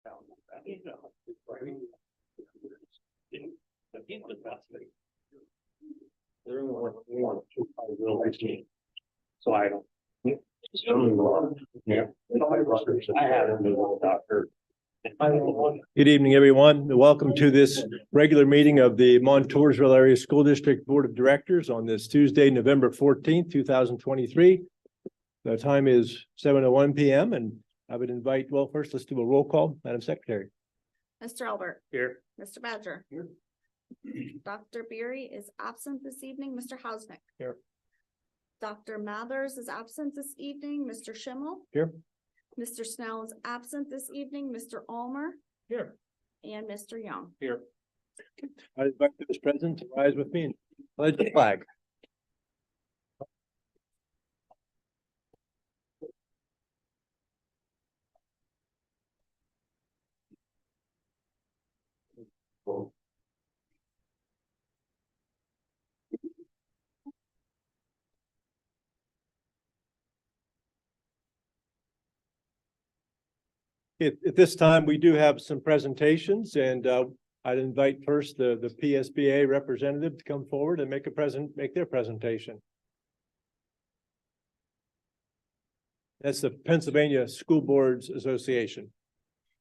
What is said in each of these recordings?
So I don't. Yeah. I had a new doctor. Good evening, everyone. Welcome to this regular meeting of the Montoursville Area School District Board of Directors on this Tuesday, November 14th, 2023. The time is 7:01 p.m. and I would invite, well, first let's do a roll call. Madam Secretary. Mr. Albert. Here. Mr. Badger. Here. Dr. Beery is absent this evening. Mr. Hausnick. Here. Dr. Mathers is absent this evening. Mr. Schimmel. Here. Mr. Snell is absent this evening. Mr. Ulmer. Here. And Mr. Young. Here. I invite those present to rise with me and pledge the flag. At this time, we do have some presentations, and I'd invite first the PSBA representative to come forward and make their presentation. That's the Pennsylvania School Boards Association.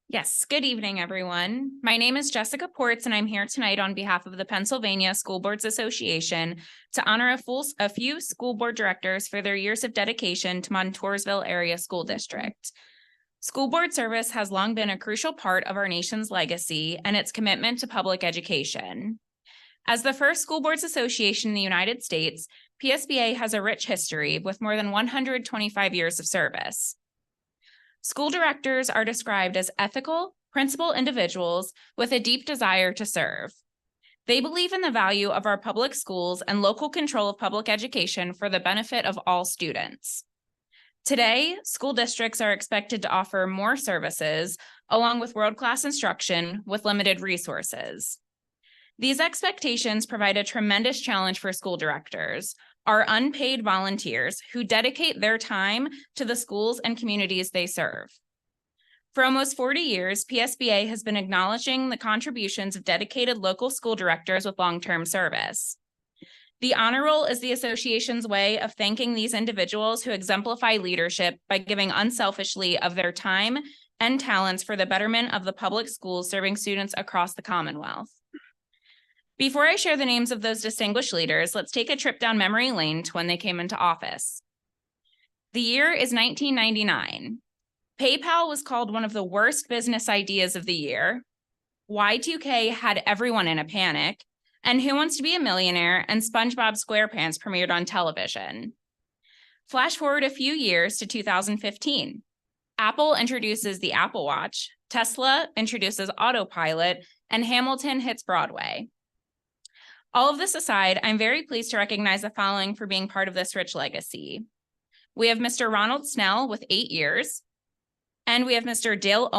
Yes, good evening, everyone. My name is Jessica Ports, and I'm here tonight on behalf of the Pennsylvania School Boards Association to honor a few school board directors for their years of dedication to Montoursville Area School District. School board service has long been a crucial part of our nation's legacy and its commitment to public education. As the first school boards association in the United States, PSBA has a rich history with more than 125 years of service. School directors are described as ethical, principled individuals with a deep desire to serve. They believe in the value of our public schools and local control of public education for the benefit of all students. Today, school districts are expected to offer more services along with world-class instruction with limited resources. These expectations provide a tremendous challenge for school directors, our unpaid volunteers who dedicate their time to the schools and communities they serve. For almost 40 years, PSBA has been acknowledging the contributions of dedicated local school directors with long-term service. The honor roll is the association's way of thanking these individuals who exemplify leadership by giving unselfishly of their time and talents for the betterment of the public schools serving students across the Commonwealth. Before I share the names of those distinguished leaders, let's take a trip down memory lane to when they came into office. The year is 1999. PayPal was called one of the worst business ideas of the year. Y2K had everyone in a panic. And Who Wants to Be a Millionaire and SpongeBob SquarePants premiered on television. Flash forward a few years to 2015. Apple introduces the Apple Watch, Tesla introduces Autopilot, and Hamilton hits Broadway. All of this aside, I'm very pleased to recognize the following for being part of this rich legacy. We have Mr. Ronald Snell with 8 years, and we have Mr. Dale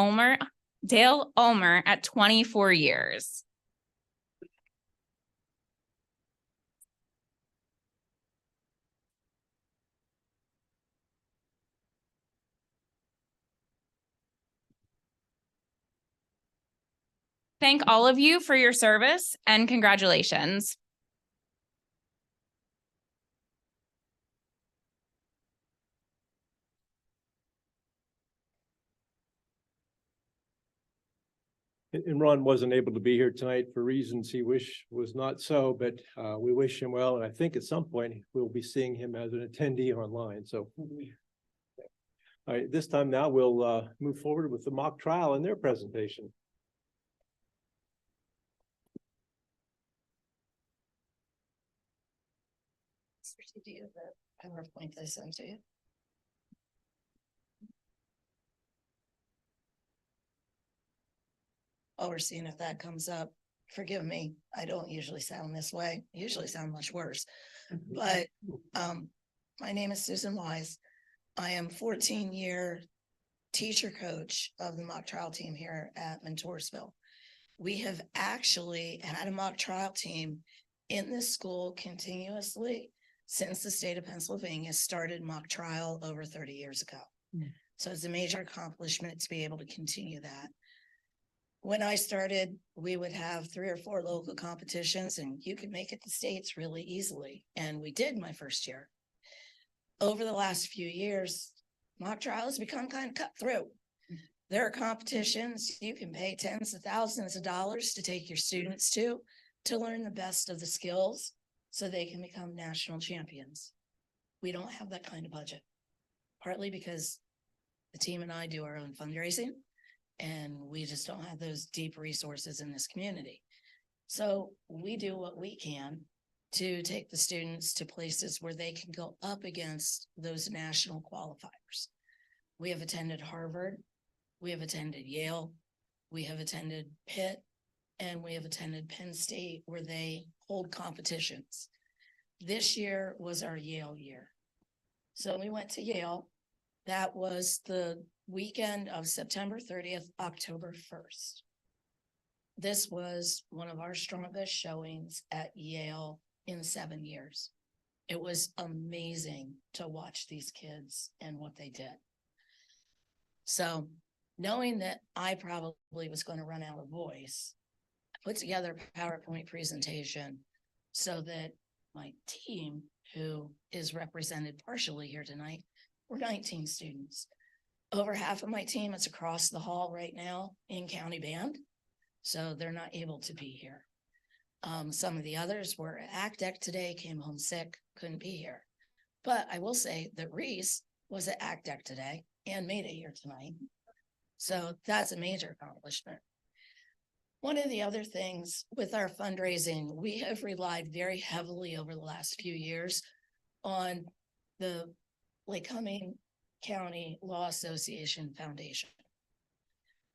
Ulmer at 24 years. Thank all of you for your service and congratulations. And Ron wasn't able to be here tonight for reasons he wished was not so, but we wish him well. And I think at some point we'll be seeing him as an attendee online. So, all right, this time now we'll move forward with the mock trial and their presentation. Do you have the PowerPoint I sent to you? Oh, we're seeing if that comes up. Forgive me, I don't usually sound this way. I usually sound much worse. But my name is Susan Wise. I am 14-year teacher coach of the mock trial team here at Montoursville. We have actually had a mock trial team in this school continuously since the state of Pennsylvania started mock trial over 30 years ago. So it's a major accomplishment to be able to continue that. When I started, we would have 3 or 4 local competitions and you could make it to states really easily. And we did my first year. Over the last few years, mock trial has become kind of cutthroat. There are competitions you can pay tens of thousands of dollars to take your students to learn the best of the skills so they can become national champions. We don't have that kind of budget, partly because the team and I do our own fundraising and we just don't have those deep resources in this community. So we do what we can to take the students to places where they can go up against those national qualifiers. We have attended Harvard, we have attended Yale, we have attended Pitt, and we have attended Penn State where they hold competitions. This year was our Yale year. So we went to Yale. That was the weekend of September 30th, October 1st. This was one of our strongest showings at Yale in 7 years. It was amazing to watch these kids and what they did. So knowing that I probably was going to run out of voice, I put together a PowerPoint presentation so that my team, who is represented partially here tonight, we're 19 students. Over half of my team is across the hall right now in county band, so they're not able to be here. Some of the others were at ACDEC today, came home sick, couldn't be here. But I will say that Reese was at ACDEC today and made it here tonight. So that's a major accomplishment. One of the other things with our fundraising, we have relied very heavily over the last few years on the Lycoming County Law Association Foundation.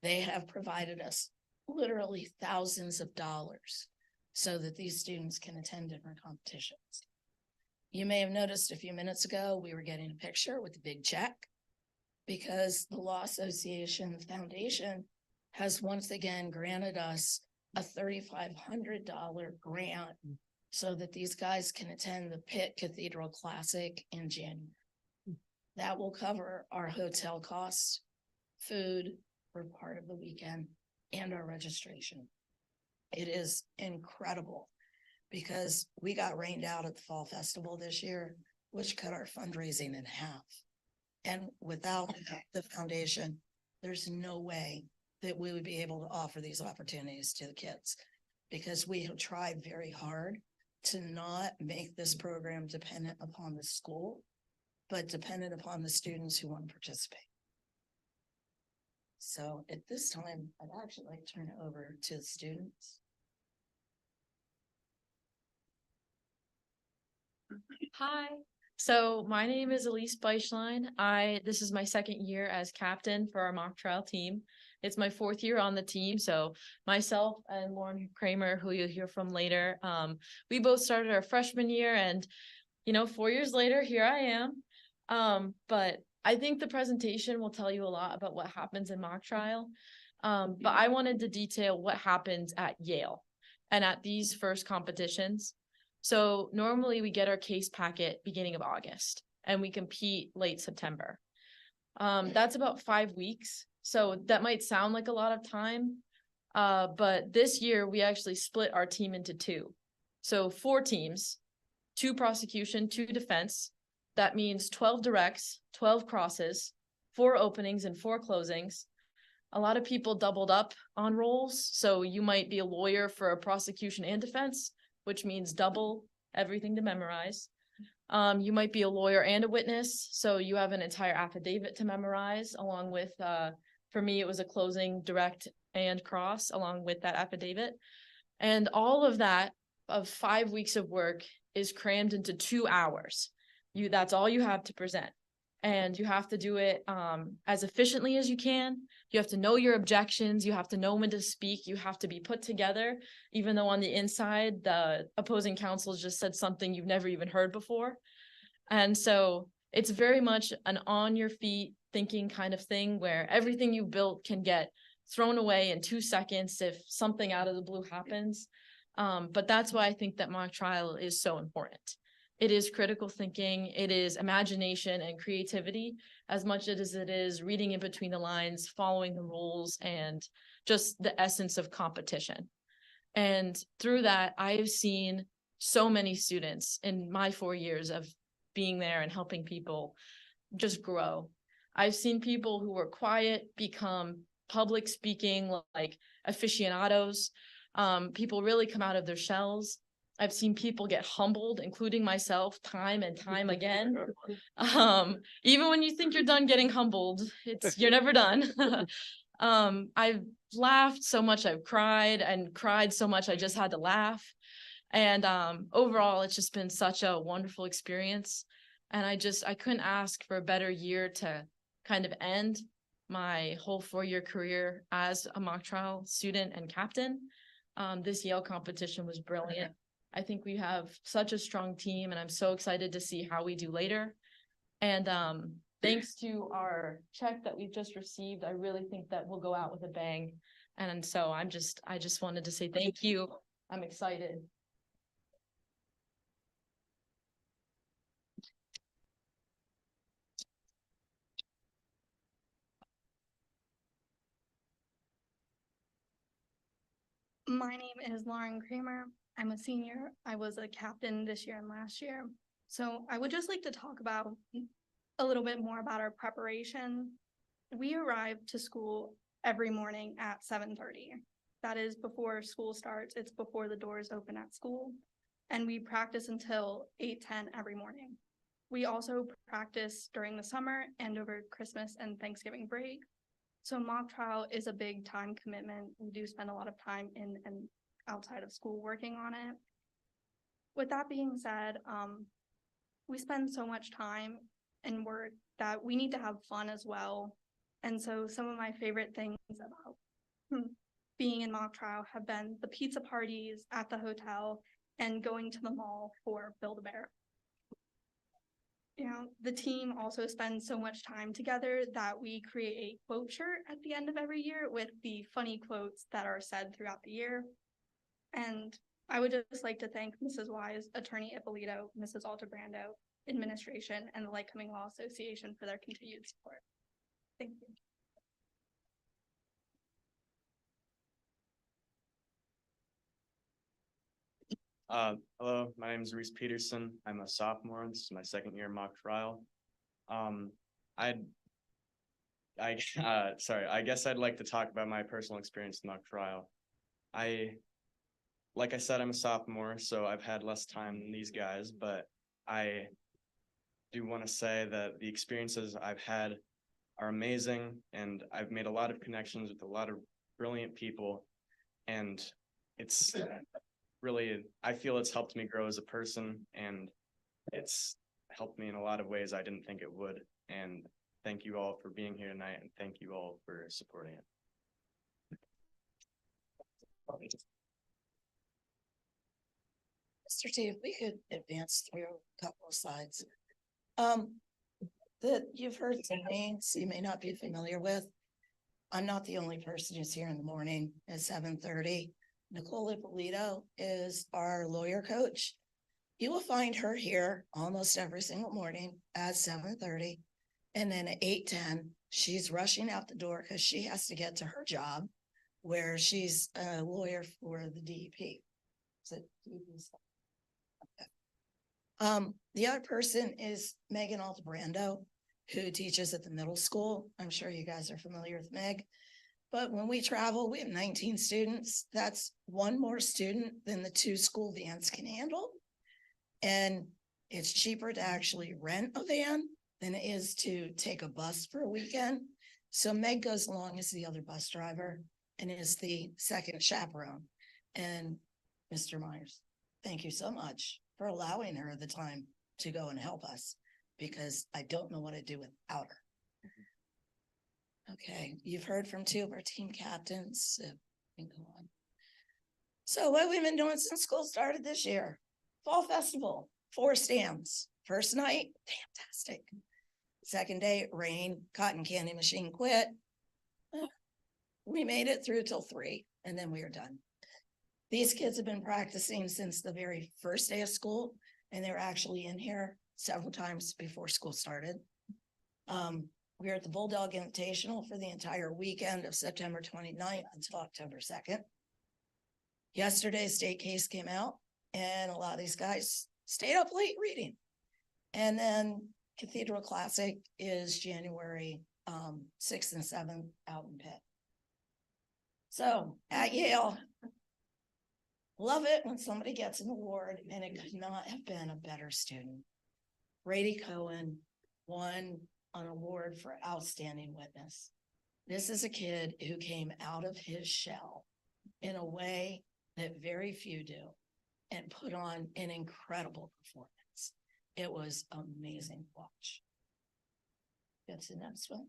They have provided us literally thousands of dollars so that these students can attend different competitions. You may have noticed a few minutes ago, we were getting a picture with a big check because the Law Association Foundation has once again granted us a $3,500 grant so that these guys can attend the Pitt Cathedral Classic in January. That will cover our hotel costs, food for part of the weekend, and our registration. It is incredible because we got rained out at the Fall Festival this year, which cut our fundraising in half. And without the foundation, there's no way that we would be able to offer these opportunities to the kids because we have tried very hard to not make this program dependent upon the school, but dependent upon the students who want to participate. So at this time, I'd actually like to turn it over to the students. Hi. So my name is Elise Beischlein. This is my second year as captain for our mock trial team. It's my 4th year on the team. So myself and Lauren Kramer, who you'll hear from later, we both started our freshman year and, 4 years later, here I am. But I think the presentation will tell you a lot about what happens in mock trial. But I wanted to detail what happens at Yale and at these first competitions. So normally we get our case packet beginning of August and we compete late September. That's about 5 weeks. So that might sound like a lot of time. But this year we actually split our team into 2. So 4 teams, 2 prosecution, 2 defense. That means 12 directs, 12 crosses, 4 openings and 4 closings. A lot of people doubled up on roles. So you might be a lawyer for a prosecution and defense, which means double everything to memorize. You might be a lawyer and a witness, so you have an entire affidavit to memorize, along with, for me, it was a closing, direct, and cross, along with that affidavit. And all of that, of 5 weeks of work, is crammed into 2 hours. That's all you have to present. And you have to do it as efficiently as you can. You have to know your objections. You have to know when to speak. You have to be put together, even though on the inside, the opposing counsel just said something you've never even heard before. And so it's very much an on your feet thinking kind of thing where everything you built can get thrown away in 2 seconds if something out of the blue happens. But that's why I think that mock trial is so important. It is critical thinking, it is imagination and creativity as much as it is reading in between the lines, following the rules, and just the essence of competition. And through that, I've seen so many students in my 4 years of being there and helping people just grow. I've seen people who were quiet become public speaking like aficionados. People really come out of their shells. I've seen people get humbled, including myself, time and time again. Even when you think you're done getting humbled, you're never done. I've laughed so much, I've cried and cried so much, I just had to laugh. And overall, it's just been such a wonderful experience. And I couldn't ask for a better year to kind of end my whole 4-year career as a mock trial student and captain. This Yale competition was brilliant. I think we have such a strong team, and I'm so excited to see how we do later. And thanks to our check that we've just received, I really think that we'll go out with a bang. And so I just wanted to say thank you. I'm excited. My name is Lauren Kramer. I'm a senior. I was a captain this year and last year. So I would just like to talk about a little bit more about our preparation. We arrive to school every morning at 7:30. That is before school starts. It's before the doors open at school. And we practice until 8:10 every morning. We also practice during the summer and over Christmas and Thanksgiving break. So mock trial is a big time commitment. We do spend a lot of time in and outside of school working on it. With that being said, we spend so much time and work that we need to have fun as well. And so some of my favorite things about being in mock trial have been the pizza parties at the hotel and going to the mall for Build-A-Bear. You know, the team also spends so much time together that we create a quote shirt at the end of every year with the funny quotes that are said throughout the year. And I would just like to thank Mrs. Wise, Attorney Ippolito, Mrs. Altabrando, administration, and the Lycoming Law Association for their continued support. Thank you. Hello, my name is Reese Peterson. I'm a sophomore. This is my second year mock trial. I guess I'd like to talk about my personal experience in mock trial. Like I said, I'm a sophomore, so I've had less time than these guys, but I do want to say that the experiences I've had are amazing, and I've made a lot of connections with a lot of brilliant people, and it's really, I feel it's helped me grow as a person, and it's helped me in a lot of ways I didn't think it would. And thank you all for being here tonight, and thank you all for supporting it. Mr. T, if we could advance through a couple of slides. That you've heard some names you may not be familiar with. I'm not the only person who's here in the morning at 7:30. Nicole Ippolito is our lawyer coach. You will find her here almost every single morning at 7:30. And then at 8:10, she's rushing out the door because she has to get to her job where she's a lawyer for the DEP. Is it DEP stuff? Okay. The other person is Megan Altabrando, who teaches at the middle school. I'm sure you guys are familiar with Meg. But when we travel, we have 19 students. That's one more student than the 2 school vans can handle. And it's cheaper to actually rent a van than it is to take a bus for a weekend. So Meg goes along as the other bus driver and is the second chaperone. And Mr. Myers, thank you so much for allowing her the time to go and help us, because I don't know what I'd do without her. Okay, you've heard from 2 of our team captains. So we can go on. So what we've been doing since school started this year: Fall Festival, 4 stands. First night, fantastic. Second day, rain, cotton candy machine quit. We made it through till 3, and then we were done. These kids have been practicing since the very first day of school, and they were actually in here several times before school started. We were at the Bulldog Invitational for the entire weekend of September 29th until October 2nd. Yesterday, state case came out and a lot of these guys stayed up late reading. And then Cathedral Classic is January 6th and 7th out in Pitt. So at Yale, love it when somebody gets an award, and it could not have been a better student. Brady Cohen won an award for outstanding witness. This is a kid who came out of his shell in a way that very few do and put on an incredible performance. It was amazing to watch. Go to the next one.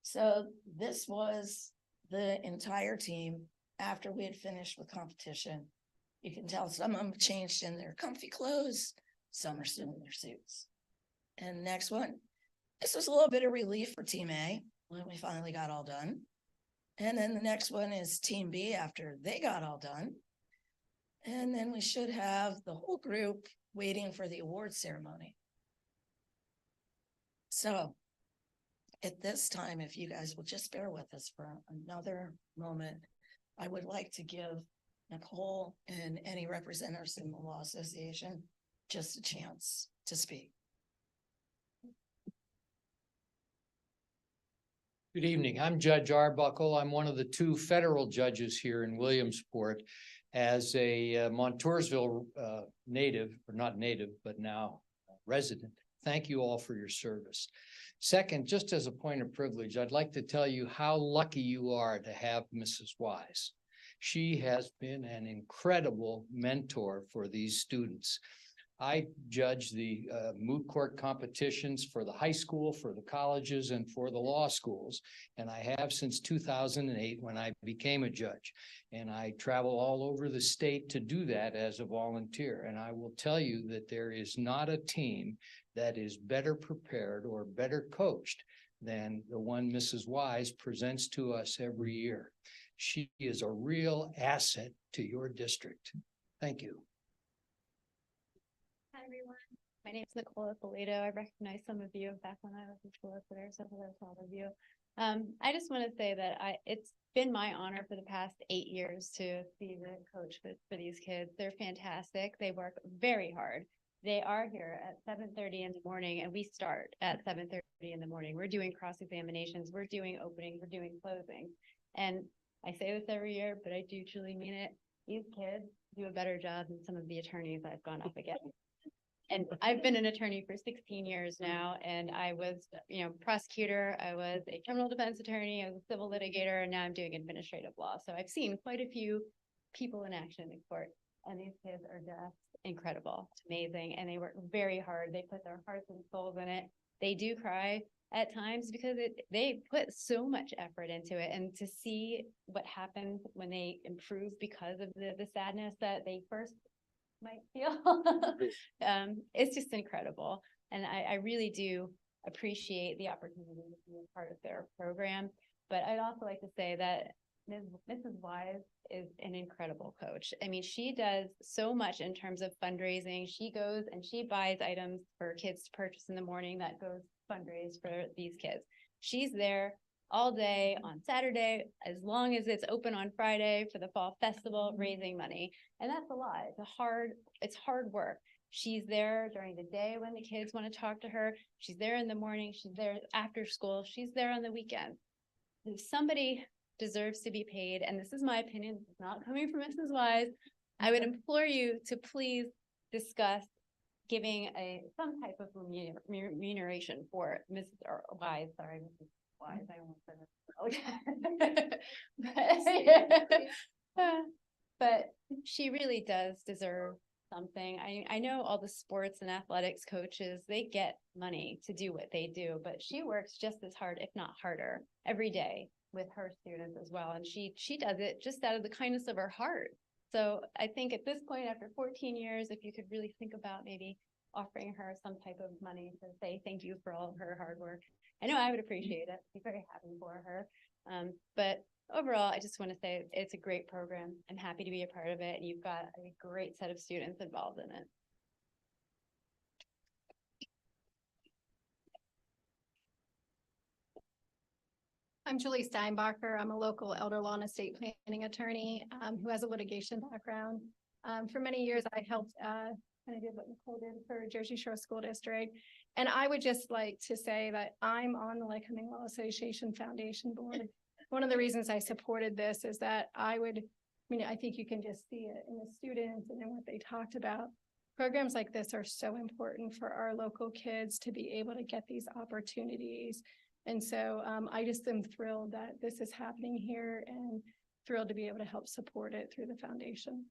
So this was the entire team after we had finished with competition. You can tell some of them changed in their comfy clothes, some are still in their suits. And next one, this was a little bit of relief for Team A when we finally got all done. And then the next one is Team B after they got all done. And then we should have the whole group waiting for the award ceremony. So at this time, if you guys will just bear with us for another moment, I would like to give Nicole and any representatives in the Law Association just a chance to speak. Good evening. I'm Judge Arbuckle. I'm one of the two federal judges here in Williamsport. As a Montoursville native, or not native, but now resident, thank you all for your service. Second, just as a point of privilege, I'd like to tell you how lucky you are to have Mrs. Wise. She has been an incredible mentor for these students. I judge the moot court competitions for the high school, for the colleges, and for the law schools. And I have since 2008 when I became a judge. And I travel all over the state to do that as a volunteer. And I will tell you that there is not a team that is better prepared or better coached than the one Mrs. Wise presents to us every year. She is a real asset to your district. Thank you. Hi, everyone. My name is Nicola Polito. I recognize some of you back when I was in school, so there's some of all of you. I just want to say that it's been my honor for the past 8 years to be the coach for these kids. They're fantastic. They work very hard. They are here at 7:30 in the morning, and we start at 7:30 in the morning. We're doing cross-examinations. We're doing opening. We're doing closing. And I say this every year, but I do truly mean it. These kids do a better job than some of the attorneys I've gone up against. And I've been an attorney for 16 years now, and I was, prosecutor, I was a criminal defense attorney, I was a civil litigator, and now I'm doing administrative law. So I've seen quite a few people in action in court, and these kids are just incredible. It's amazing, and they work very hard. They put their hearts and souls in it. They do cry at times because they put so much effort into it, and to see what happens when they improve because of the sadness that they first might feel, it's just incredible. And I really do appreciate the opportunity to be a part of their program. But I'd also like to say that Mrs. Wise is an incredible coach. I mean, she does so much in terms of fundraising. She goes and she buys items for kids to purchase in the morning that goes fundraise for these kids. She's there all day on Saturday, as long as it's open on Friday for the fall festival, raising money. And that's a lot. It's hard work. She's there during the day when the kids want to talk to her. She's there in the morning. She's there after school. She's there on the weekend. If somebody deserves to be paid, and this is my opinion, it's not coming from Mrs. Wise, I would implore you to please discuss giving some type of remuneration for Mrs. Wise. Sorry, Mrs. Wise, I almost said it. But she really does deserve something. I know all the sports and athletics coaches, they get money to do what they do, but she works just as hard, if not harder, every day with her students as well. And she does it just out of the kindness of her heart. So I think at this point, after 14 years, if you could really think about maybe offering her some type of money to say thank you for all of her hard work. I know I would appreciate it. Be very happy for her. But overall, I just want to say it's a great program. I'm happy to be a part of it. And you've got a great set of students involved in it. I'm Julie Steinbacher. I'm a local elder law and estate planning attorney who has a litigation background. For many years, I helped kind of did what Nicole did for Jersey Shore School District. And I would just like to say that I'm on the Lycoming Law Association Foundation Board. One of the reasons I supported this is that I think you can just see it in the students and in what they talked about. Programs like this are so important for our local kids to be able to get these opportunities. And so I just am thrilled that this is happening here and thrilled to be able to help support it through the foundation.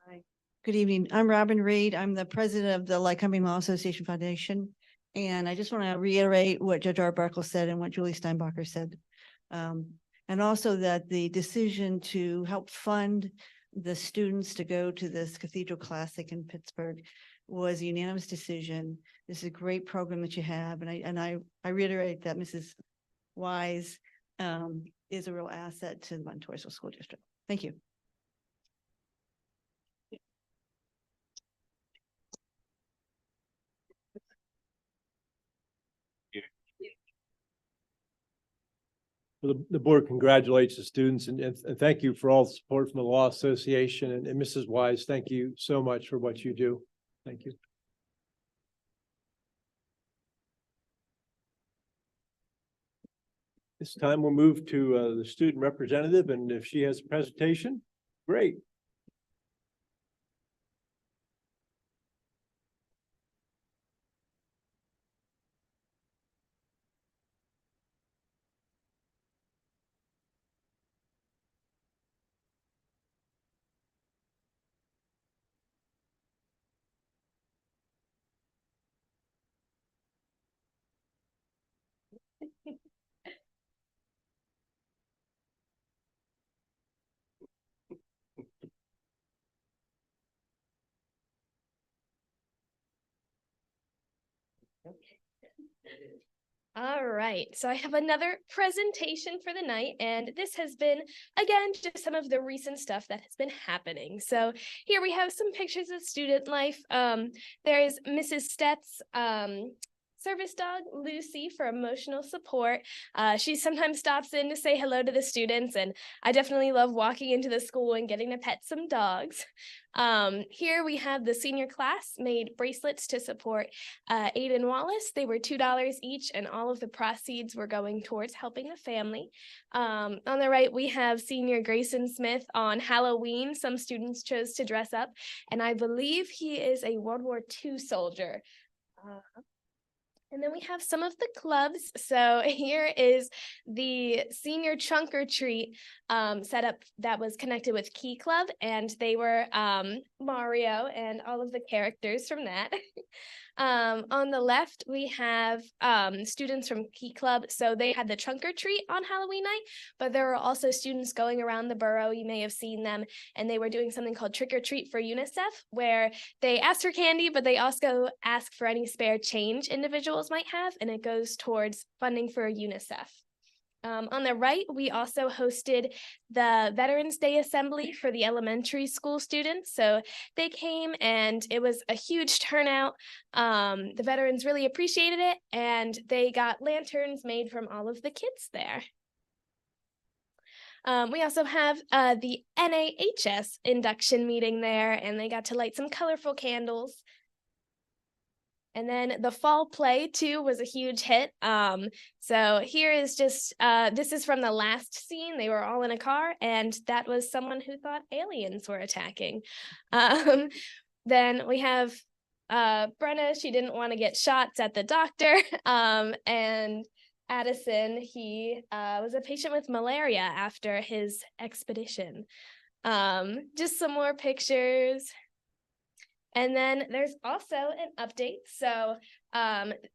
Hi, good evening. I'm Robin Reed. I'm the president of the Lycoming Law Association Foundation. And I just want to reiterate what Judge Arbuckle said and what Julie Steinbacher said. And also that the decision to help fund the students to go to this Cathedral Classic in Pittsburgh was a unanimous decision. This is a great program that you have. And I reiterate that Mrs. Wise is a real asset to the Montoursville School District. Thank you. The board congratulates the students and thank you for all the support from the Law Association and Mrs. Wise. Thank you so much for what you do. Thank you. This time we'll move to the student representative, and if she has a presentation, great. All right, so I have another presentation for the night, and this has been, again, just some of the recent stuff that has been happening. So here we have some pictures of student life. There's Mrs. Stett's service dog, Lucy, for emotional support. She sometimes stops in to say hello to the students, and I definitely love walking into the school and getting to pet some dogs. Here we have the senior class made bracelets to support Aiden Wallace. They were $2 each, and all of the proceeds were going towards helping the family. On the right, we have senior Grayson Smith. On Halloween, some students chose to dress up, and I believe he is a World War II soldier. And then we have some of the clubs. So here is the senior trunk or treat setup that was connected with Key Club, and they were Mario and all of the characters from that. On the left, we have students from Key Club. So they had the trunk or treat on Halloween night, but there were also students going around the borough. You may have seen them, and they were doing something called Trick or Treat for UNICEF, where they asked for candy, but they also ask for any spare change individuals might have, and it goes towards funding for UNICEF. On the right, we also hosted the Veterans Day Assembly for the elementary school students. So they came, and it was a huge turnout. The veterans really appreciated it, and they got lanterns made from all of the kids there. We also have the NAHS induction meeting there, and they got to light some colorful candles. And then the fall play too was a huge hit. So here is just, this is from the last scene. They were all in a car, and that was someone who thought aliens were attacking. Then we have Brenna. She didn't want to get shots at the doctor. And Addison, he was a patient with malaria after his expedition. Just some more pictures. And then there's also an update. So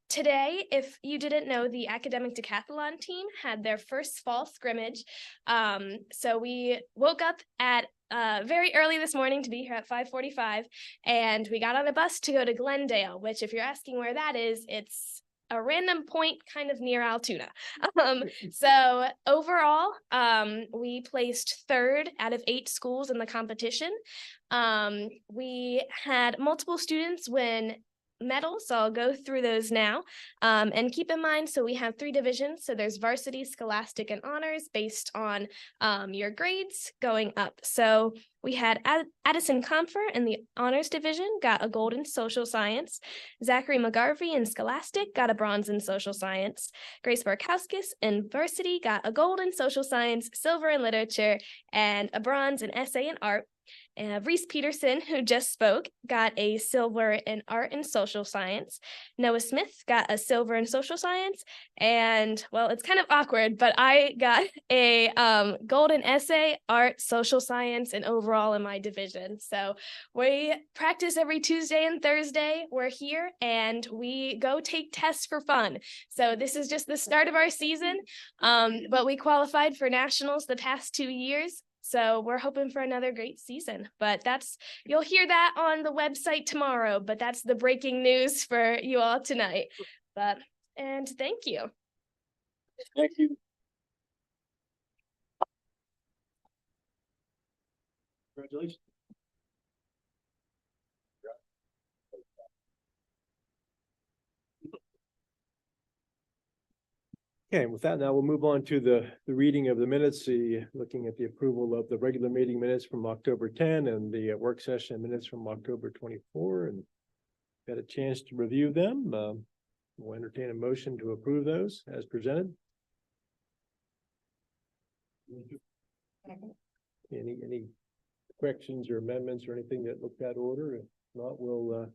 today, if you didn't know, the academic decathlon team had their first fall scrimmage. So we woke up at very early this morning to be here at 5:45, and we got on a bus to go to Glendale, which, if you're asking where that is, it's a random point kind of near Altoona. So overall, we placed 3rd out of 8 schools in the competition. We had multiple students win medals, so I'll go through those now. And keep in mind, so we have 3 divisions. So there's varsity, scholastic, and honors based on your grades going up. So we had Addison Comfort in the honors division, got a gold in social science. Zachary McGarvey in scholastic got a bronze in social science. Grace Barkowskis in varsity got a gold in social science, silver in literature, and a bronze in essay and art. Reese Peterson, who just spoke, got a silver in art and social science. Noah Smith got a silver in social science. And, well, it's kind of awkward, but I got a golden essay, art, social science, and overall in my division. So we practice every Tuesday and Thursday. We're here and we go take tests for fun. So this is just the start of our season, but we qualified for nationals the past 2 years. So we're hoping for another great season, but you'll hear that on the website tomorrow, but that's the breaking news for you all tonight. And thank you. Thank you. Congratulations. Okay, and with that, now we'll move on to the reading of the minutes, looking at the approval of the regular meeting minutes from October 10 and the work session minutes from October 24, and got a chance to review them. We'll entertain a motion to approve those as presented. Any corrections or amendments or anything that looked out of order? If not, we'll all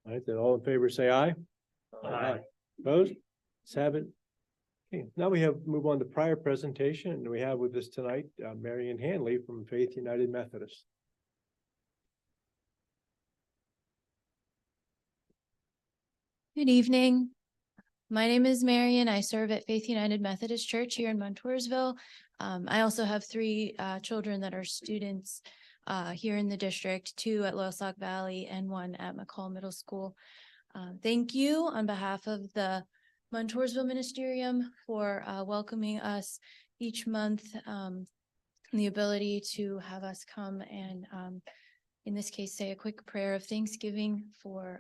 right, then all in favor say aye. Aye. Opposed? Let's have it. Okay, now we move on to prior presentation, and we have with us tonight Marion Hanley from Faith United Methodist. Good evening. My name is Marion. I serve at Faith United Methodist Church here in Montoursville. I also have 3 children that are students here in the district, 2 at Loyalsock Valley and 1 at McCall Middle School. Thank you on behalf of the Montoursville Ministerium for welcoming us each month, the ability to have us come and in this case say a quick prayer of thanksgiving for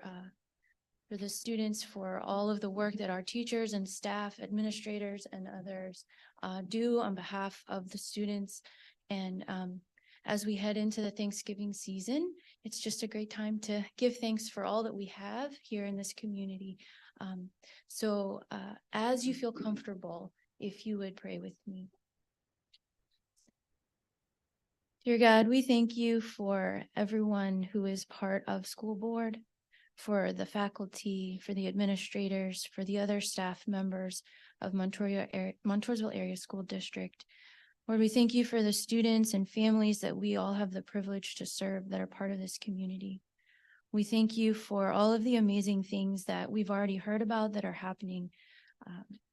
the students, for all of the work that our teachers and staff, administrators and others do on behalf of the students. And as we head into the Thanksgiving season, it's just a great time to give thanks for all that we have here in this community. So as you feel comfortable, if you would pray with me. Dear God, we thank you for everyone who is part of school board, for the faculty, for the administrators, for the other staff members of Montoursville Area School District. Lord, we thank you for the students and families that we all have the privilege to serve that are part of this community. We thank you for all of the amazing things that we've already heard about that are happening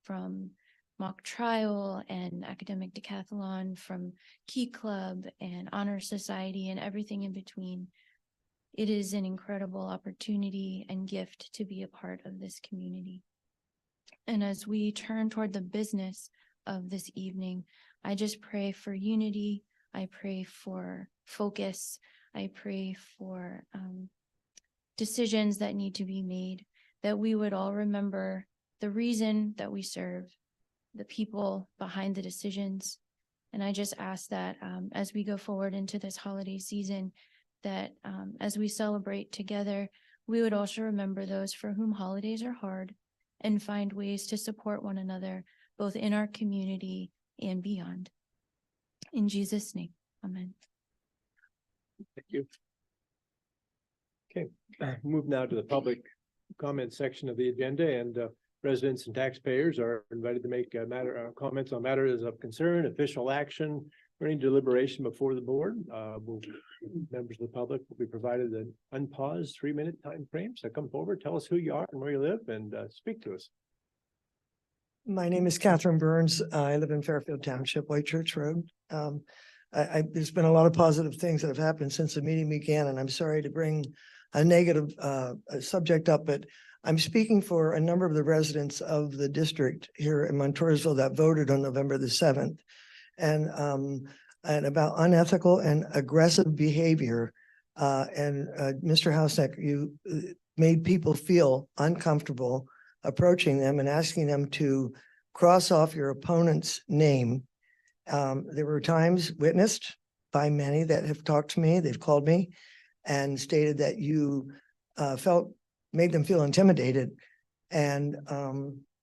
from mock trial and academic decathlon, from Key Club and Honor Society and everything in between. It is an incredible opportunity and gift to be a part of this community. And as we turn toward the business of this evening, I just pray for unity. I pray for focus. I pray for decisions that need to be made, that we would all remember the reason that we serve, the people behind the decisions. And I just ask that as we go forward into this holiday season, that as we celebrate together, we would also remember those for whom holidays are hard and find ways to support one another, both in our community and beyond. In Jesus' name, amen. Thank you. Okay, move now to the public comment section of the agenda, and residents and taxpayers are invited to make comments on matters of concern, official action, or any deliberation before the board. Members of the public will be provided an unpaused 3-minute time frame. So come forward, tell us who you are and where you live, and speak to us. My name is Catherine Burns. I live in Fairfield Township, White Church Road. There's been a lot of positive things that have happened since the meeting began, and I'm sorry to bring a negative subject up, but I'm speaking for a number of the residents of the district here in Montoursville that voted on November the 7th. And about unethical and aggressive behavior. And Mr. Hausneck, you made people feel uncomfortable approaching them and asking them to cross off your opponent's name. There were times witnessed by many that have talked to me, they've called me and stated that you made them feel intimidated. And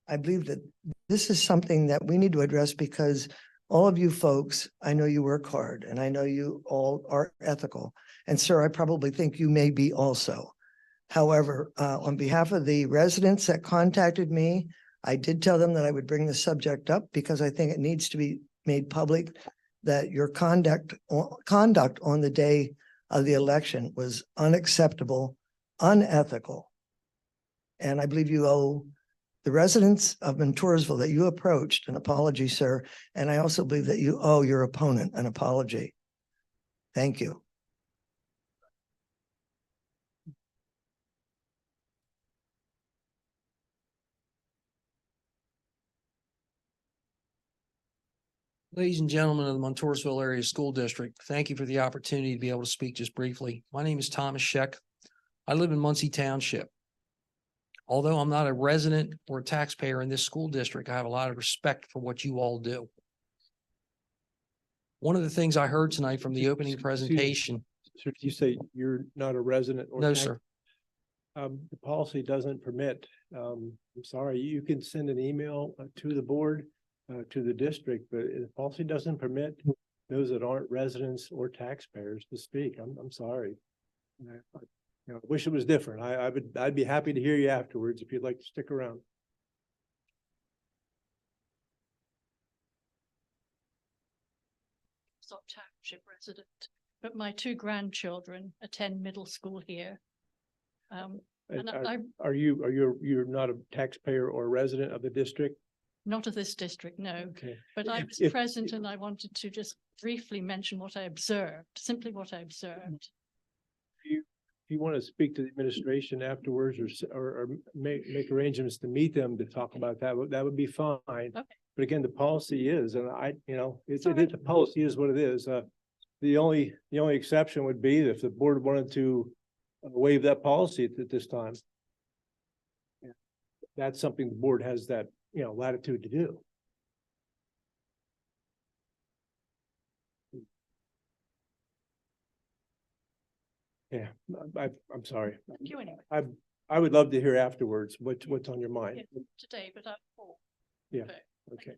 I believe that this is something that we need to address because all of you folks, I know you work hard and I know you all are ethical. And sir, I probably think you may be also. However, on behalf of the residents that contacted me, I did tell them that I would bring the subject up because I think it needs to be made public that your conduct on the day of the election was unacceptable, unethical. And I believe you owe the residents of Montoursville that you approached an apology, sir. And I also believe that you owe your opponent an apology. Thank you. Ladies and gentlemen of the Montoursville Area School District, thank you for the opportunity to be able to speak just briefly. My name is Thomas Scheck. I live in Muncie Township. Although I'm not a resident or a taxpayer in this school district, I have a lot of respect for what you all do. One of the things I heard tonight from the opening presentation. Sir, you say you're not a resident or? No, sir. The policy doesn't permit, I'm sorry, you can send an email to the board, to the district, but the policy doesn't permit those that aren't residents or taxpayers to speak. I'm sorry. I wish it was different. I'd be happy to hear you afterwards if you'd like to stick around. Not township resident, but my two grandchildren attend middle school here. You're not a taxpayer or a resident of the district? Not of this district, no. Okay. But I was present and I wanted to just briefly mention what I observed, simply what I observed. If you want to speak to the administration afterwards or make arrangements to meet them to talk about that, that would be fine. Okay. But again, the policy is, and the policy is what it is. The only exception would be if the board wanted to waive that policy at this time. Yeah. That's something the board has that, latitude to do. Yeah, I'm sorry. Thank you anyway. I would love to hear afterwards what's on your mind. Yeah, today, but I'm full. Yeah. Okay.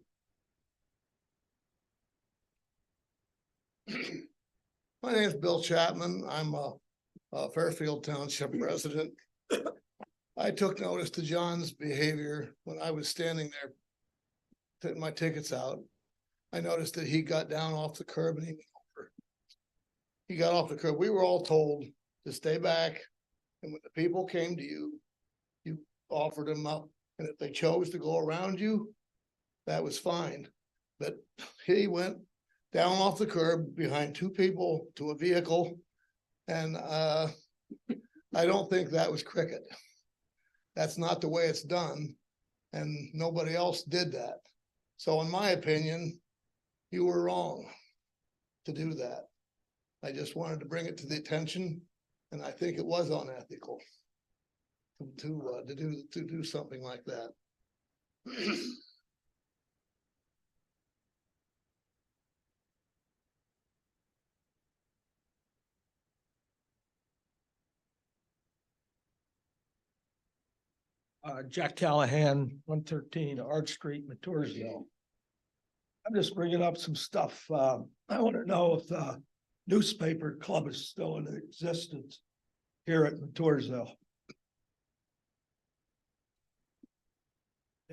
My name is Bill Chapman. I'm a Fairfield Township resident. I took notice to John's behavior when I was standing there putting my tickets out. I noticed that he got down off the curb and he got off the curb. We were all told to stay back. And when the people came to you, you offered them up. And if they chose to go around you, that was fine. But he went down off the curb behind two people to a vehicle. And I don't think that was cricket. That's not the way it's done. And nobody else did that. So in my opinion, you were wrong to do that. I just wanted to bring it to the attention, and I think it was unethical to do something like that. Jack Callahan, 113 Arch Street, Montoursville. I'm just bringing up some stuff. I want to know if the newspaper club is still in existence here at Montoursville.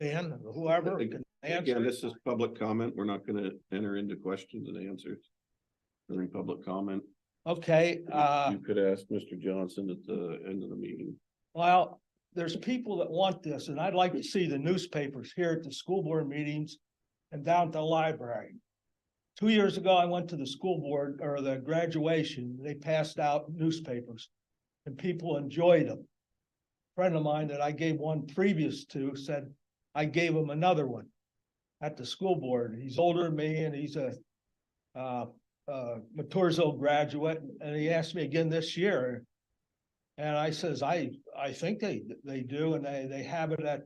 Dan, whoever can answer. Again, this is public comment. We're not going to enter into questions and answers during public comment. Okay. You could ask Mr. Johnson at the end of the meeting. Well, there's people that want this, and I'd like to see the newspapers here at the school board meetings and down at the library. 2 years ago, I went to the school board or the graduation. They passed out newspapers and people enjoyed them. A friend of mine that I gave one previous to said, I gave him another one at the school board. He's older than me and he's a Montoursville graduate. And he asked me again this year. And I says, I think they do, and they have it at,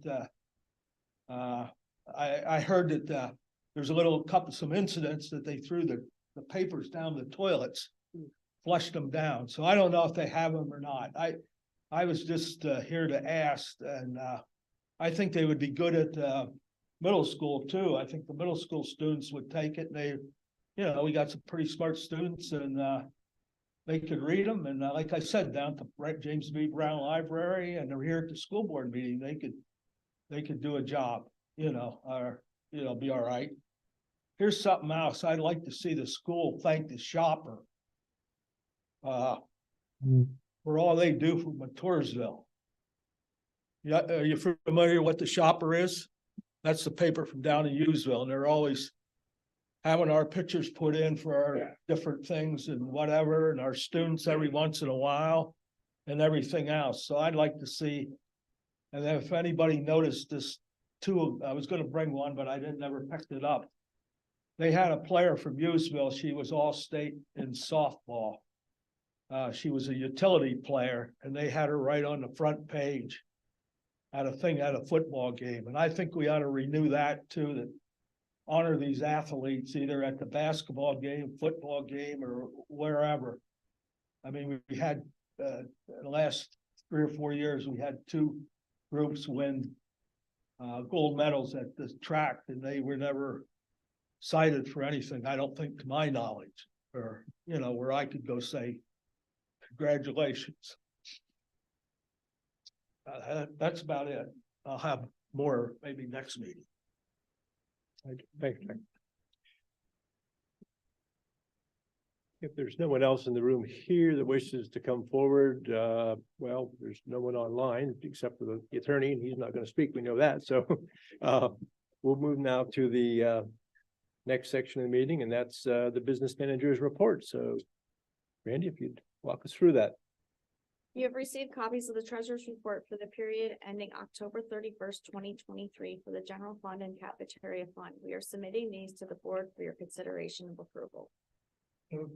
I heard that, there's a little couple, some incidents that they threw the papers down the toilets, flushed them down. So I don't know if they have them or not. I was just, here to ask, and, I think they would be good at, middle school too. I think the middle school students would take it, and they, you know, we got some pretty smart students, and, they could read them. And like I said, down to James B. Brown Library, and they're here at the school board meeting, they could do a job, you know, or, you know, be all right. Here's something else. I'd like to see the school thank the shopper for all they do for Montoursville. Yeah, are you familiar what the shopper is? That's the paper from down in Hughesville, and they're always having our pictures put in for our different things and whatever, and our students every once in a while and everything else. So I'd like to see, and then if anybody noticed this too, I was gonna bring one, but I never picked it up. They had a player from Hughesville. She was all state in softball. She was a utility player, and they had her right on the front page at a football game. And I think we ought to renew that too, that honor these athletes either at the basketball game, football game, or wherever. I mean, we had, in the last 3 or 4 years, we had 2 groups win gold medals at the track, and they were never cited for anything, I don't think, to my knowledge, or, you know, where I could go say, congratulations. That's about it. I'll have more maybe next meeting. Thank you. If there's no one else in the room here that wishes to come forward, well, there's no one online except for the attorney, and he's not going to speak. We know that. So we'll move now to the next section of the meeting, and that's the business manager's report. So Randy, if you'd walk us through that. You have received copies of the treasurer's report for the period ending October 31st, 2023 for the general fund and cafeteria fund. We are submitting these to the board for your consideration of approval. There's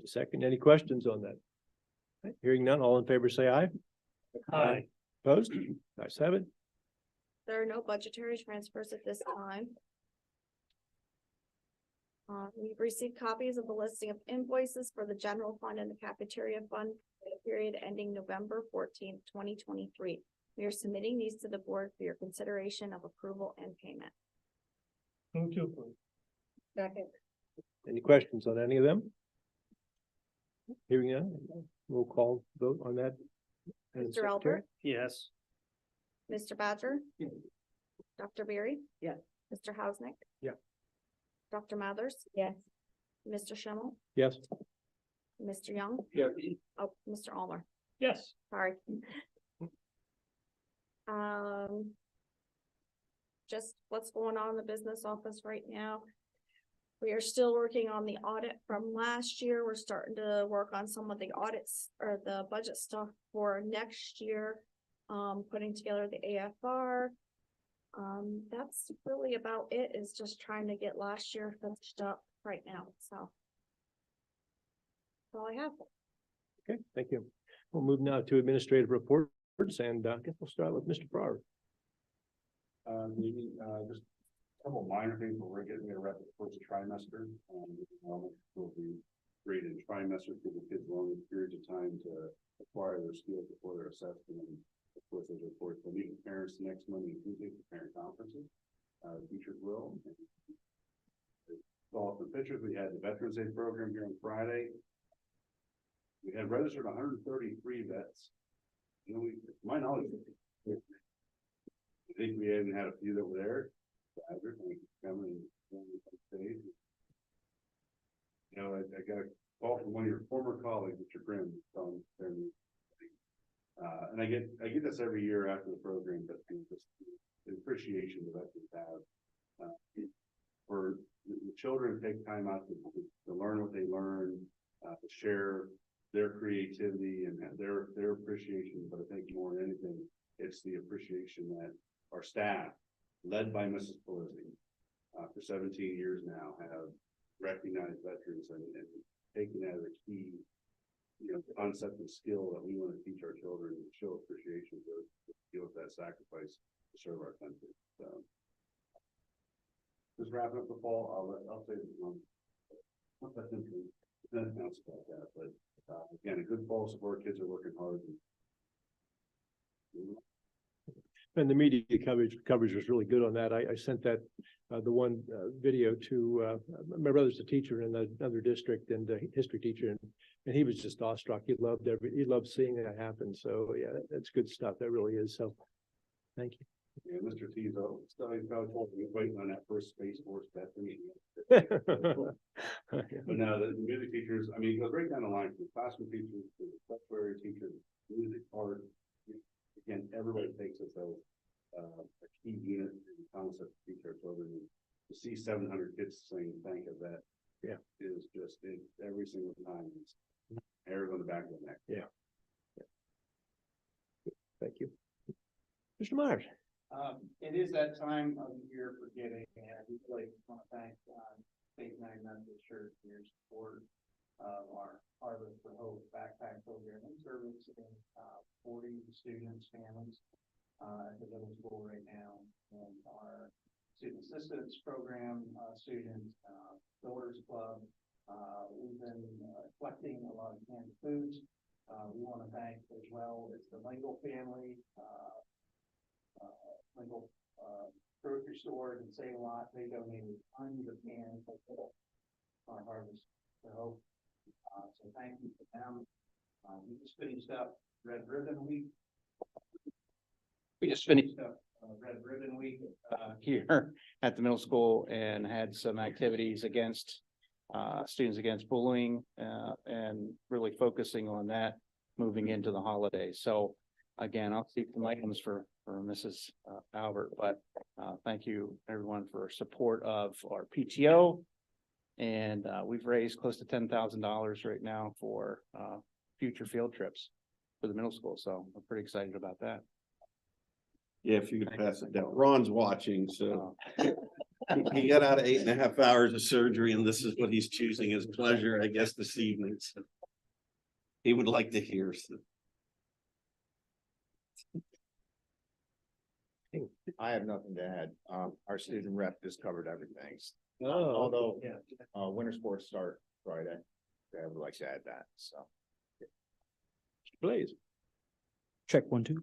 a second. Any questions on that? Okay, hearing none, all in favor say aye. Aye. Opposed? Ayes have it. There are no budgetary transfers at this time. We've received copies of the listing of invoices for the general fund and the cafeteria fund for the period ending November 14th, 2023. We are submitting these to the board for your consideration of approval and payment. Thank you. Second. Any questions on any of them? Hearing none, we'll call vote on that. Mr. Albert? Yes. Mr. Badger? Yeah. Dr. Beery? Yeah. Mr. Hausnick? Yeah. Dr. Mathers? Yes. Mr. Schimmel? Yes. Mr. Young? Yeah. Oh, Mr. Almer. Yes. Sorry. Just what's going on in the business office right now. We are still working on the audit from last year. We're starting to work on some of the audits or the budget stuff for next year. Putting together the AFR. That's really about it, is just trying to get last year finished up right now, so. That's all I have. Okay, thank you. We'll move now to administrative reports, and I guess we'll start with Mr. Farrar. Just a couple minor things, but we're getting ready for the first trimester. Will be graded trimester for the kids long periods of time to acquire their skills before their assessment. And of course, those reports will meet with parents next Monday and Tuesday for parent conferences. Teachers will. Saw some pictures. We had the Veterans Day program here on Friday. We had registered 133 vets. You know, to my knowledge, I think we even had a few that were there. Coming stage. You know, I got a call from one of your former colleagues, Mr. Grimm, and I get this every year after the program, but just the appreciation the veterans have for the children take time out to learn what they learn, to share their creativity and their appreciation. But I think more than anything, it's the appreciation that our staff, led by Mrs. Pelosi, for 17 years now, have recognize veterans and taking that as a key, concept and skill that we want to teach our children and show appreciation to deal with that sacrifice to serve our country. So just wrapping up the fall, I'll say nothing else about that, but again, a good fall support. Kids are working hard. And the media coverage was really good on that. I sent that, the one video to my brother's a teacher in another district and a history teacher, and he was just awestruck. He loved seeing that happen. So yeah, that's good stuff. That really is. So thank you. Yeah, Mr. Tizo, studying told me waiting on that first Space Force destiny. But no, the music teachers, I mean, it goes right down the line from classroom teachers to software teachers, music, art. Again, everybody takes us as a key unit in the concept to teach our children. To see 700 kids sing, think of that. Yeah, is just every single time. It's hair on the back of the neck. Yeah. Thank you, Mr. Myers. It is that time of the year for giving, and we really want to thank State United Methodist Church for your support of our Harvest for Hope backpack program and servicing 40 students, families at the middle school right now, and our student assistance program students, Builders Club. We've been collecting a lot of canned foods. We want to thank as well as the Lingle family. Lingle grocery stores and Save a Lot, they donated tons of cans for our Harvest for Hope. So thank you to them. We just finished up Red Ribbon Week. We just finished Red Ribbon Week here at the middle school and had some activities against students against bullying and really focusing on that moving into the holidays. So again, I'll keep the items for Mrs. Albert, but thank you everyone for support of our PTO. And we've raised close to $10,000 right now for future field trips for the middle school. So I'm pretty excited about that. Yeah, if you could pass it down. Ron's watching, so he got out of 8.5 hours of surgery, and this is what he's choosing as pleasure, I guess, this evening. So he would like to hear. So. I have nothing to add. Our student rep just covered everything. Oh, Although yeah. Winter sports start Friday, I would like to add that. So, Please. Check 1, 2.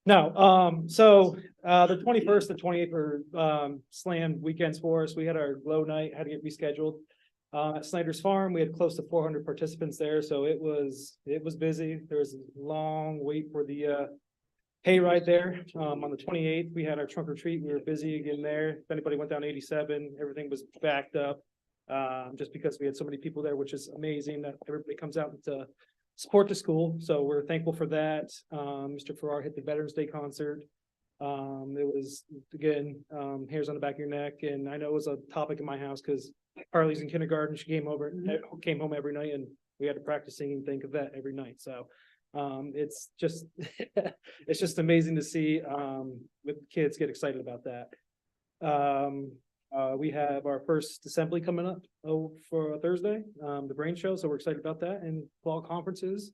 No, so the 21st and 28th were slam weekends for us. We had our glow night, had to get rescheduled. At Snyder's Farm, we had close to 400 participants there, so it was busy. There was a long wait for the hayride there. On the 28th, we had our trunk or treat. We were busy again there. If anybody went down 87, everything was backed up. Just because we had so many people there, which is amazing that everybody comes out to support the school. So we're thankful for that. Mr. Farrar hit the Veterans Day concert. It was, again, hairs on the back of your neck. And I know it was a topic in my house because Harley's in kindergarten. She came home every night, and we had to practice singing Think of That every night. So it's just it's just amazing to see with kids get excited about that. We have our first assembly coming up for Thursday, the brain show. So we're excited about that, and fall conferences.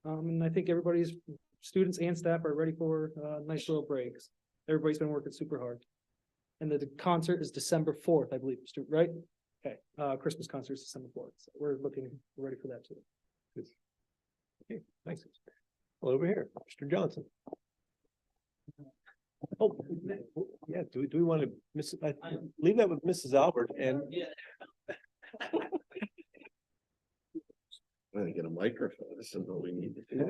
And I think everybody's students and staff are ready for nice little breaks. Everybody's been working super hard. And the concert is December 4th, I believe, right? Okay. Christmas concert is December 4th. So we're ready for that too. Good. Okay, thanks. Well, over here, Mr. Johnson. Oh, yeah, do we want to leave that with Mrs. Albert and I'm gonna get a microphone. This is what we need to do.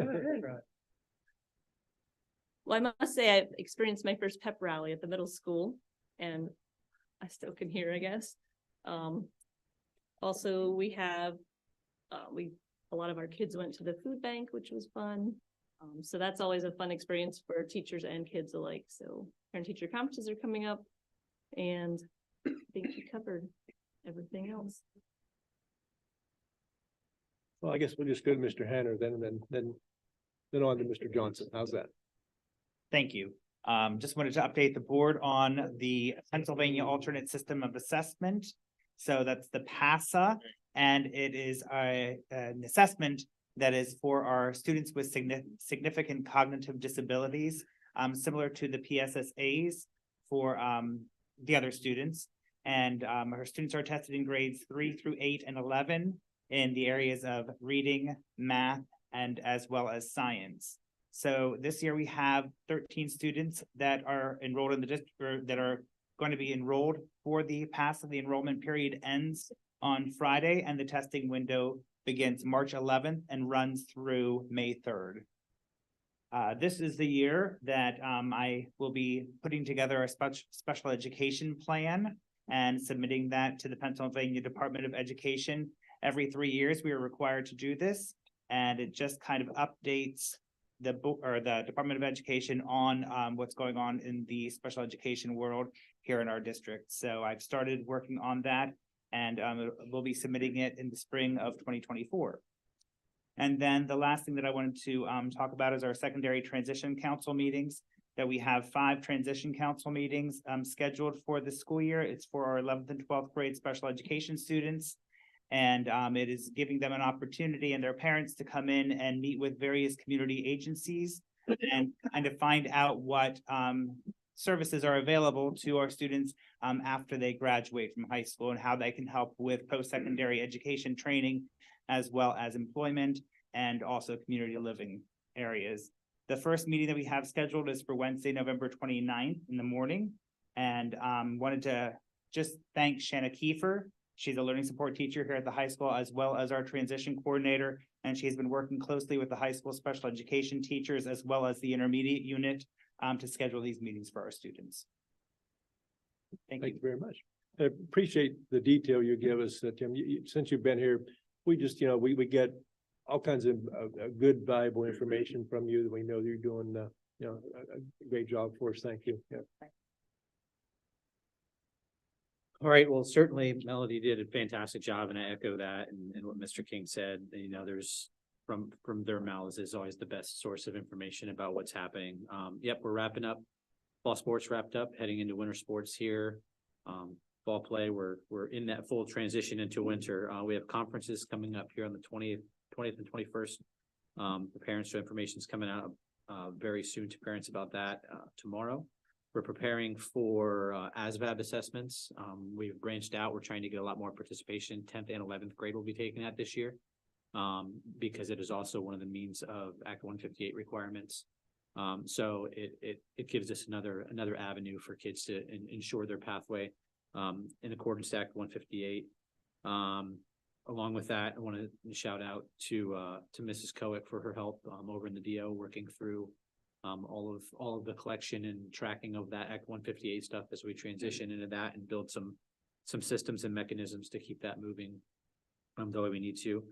Well, I must say I've experienced my first pep rally at the middle school, and I still can hear, I guess. Also, we have, a lot of our kids went to the food bank, which was fun. So that's always a fun experience for teachers and kids alike. So parent-teacher conferences are coming up, and I think we covered everything else. well, I guess we'll just go to Mr. Hanner then on to Mr. Johnson. How's that? Thank you. Just wanted to update the board on the Pennsylvania Alternate System of Assessment. So that's the PASA, and it is an assessment that is for our students with significant cognitive disabilities, similar to the PSSAs for the other students. And our students are tested in grades 3 through 8 and 11 in the areas of reading, math, and as well as science. So this year we have 13 students that are enrolled in the district, or that are going to be enrolled for the PASA. The enrollment period ends on Friday, and the testing window begins March 11th and runs through May 3rd. This is the year that I will be putting together a special education plan and submitting that to the Pennsylvania Department of Education. Every 3 years, we are required to do this, and it just kind of updates the Department of Education on what's going on in the special education world here in our district. So I've started working on that, and we'll be submitting it in the spring of 2024. And then the last thing that I wanted to talk about is our secondary transition council meetings, that we have 5 transition council meetings scheduled for the school year. It's for our 11th and 12th grade special education students. And it is giving them an opportunity and their parents to come in and meet with various community agencies and kind of find out what services are available to our students after they graduate from high school, and how they can help with post-secondary education training, as well as employment and also community living areas. The first meeting that we have scheduled is for Wednesday, November 29th in the morning. And wanted to just thank Shanna Kiefer. She's a learning support teacher here at the high school, as well as our transition coordinator. And she's been working closely with the high school special education teachers, as well as the intermediate unit to schedule these meetings for our students. Thank you very much. I appreciate the detail you give us, Tim. Since you've been here, we just, we get all kinds of good, valuable information from you. We know you're doing, a great job for us. Thank you. Yeah. All right, well, certainly Melody did a fantastic job, and I echo that and what Mr. King said. There's from their mouths is always the best source of information about what's happening. Yep, we're wrapping up. Fall sports wrapped up, heading into winter sports here. Fall play, we're in that full transition into winter. We have conferences coming up here on the 20th and 21st. The parents' information is coming out very soon to parents about that tomorrow. We're preparing for ASVAB assessments. We've branched out. We're trying to get a lot more participation. 10th and 11th grade will be taking that this year because it is also one of the means of Act 158 requirements. So it gives us another avenue for kids to ensure their pathway in accordance to Act 158. Along with that, I want to shout out to Mrs. Coick for her help over in the DO, working through all of the collection and tracking of that Act 158 stuff as we transition into that and build some systems and mechanisms to keep that moving the way we need to.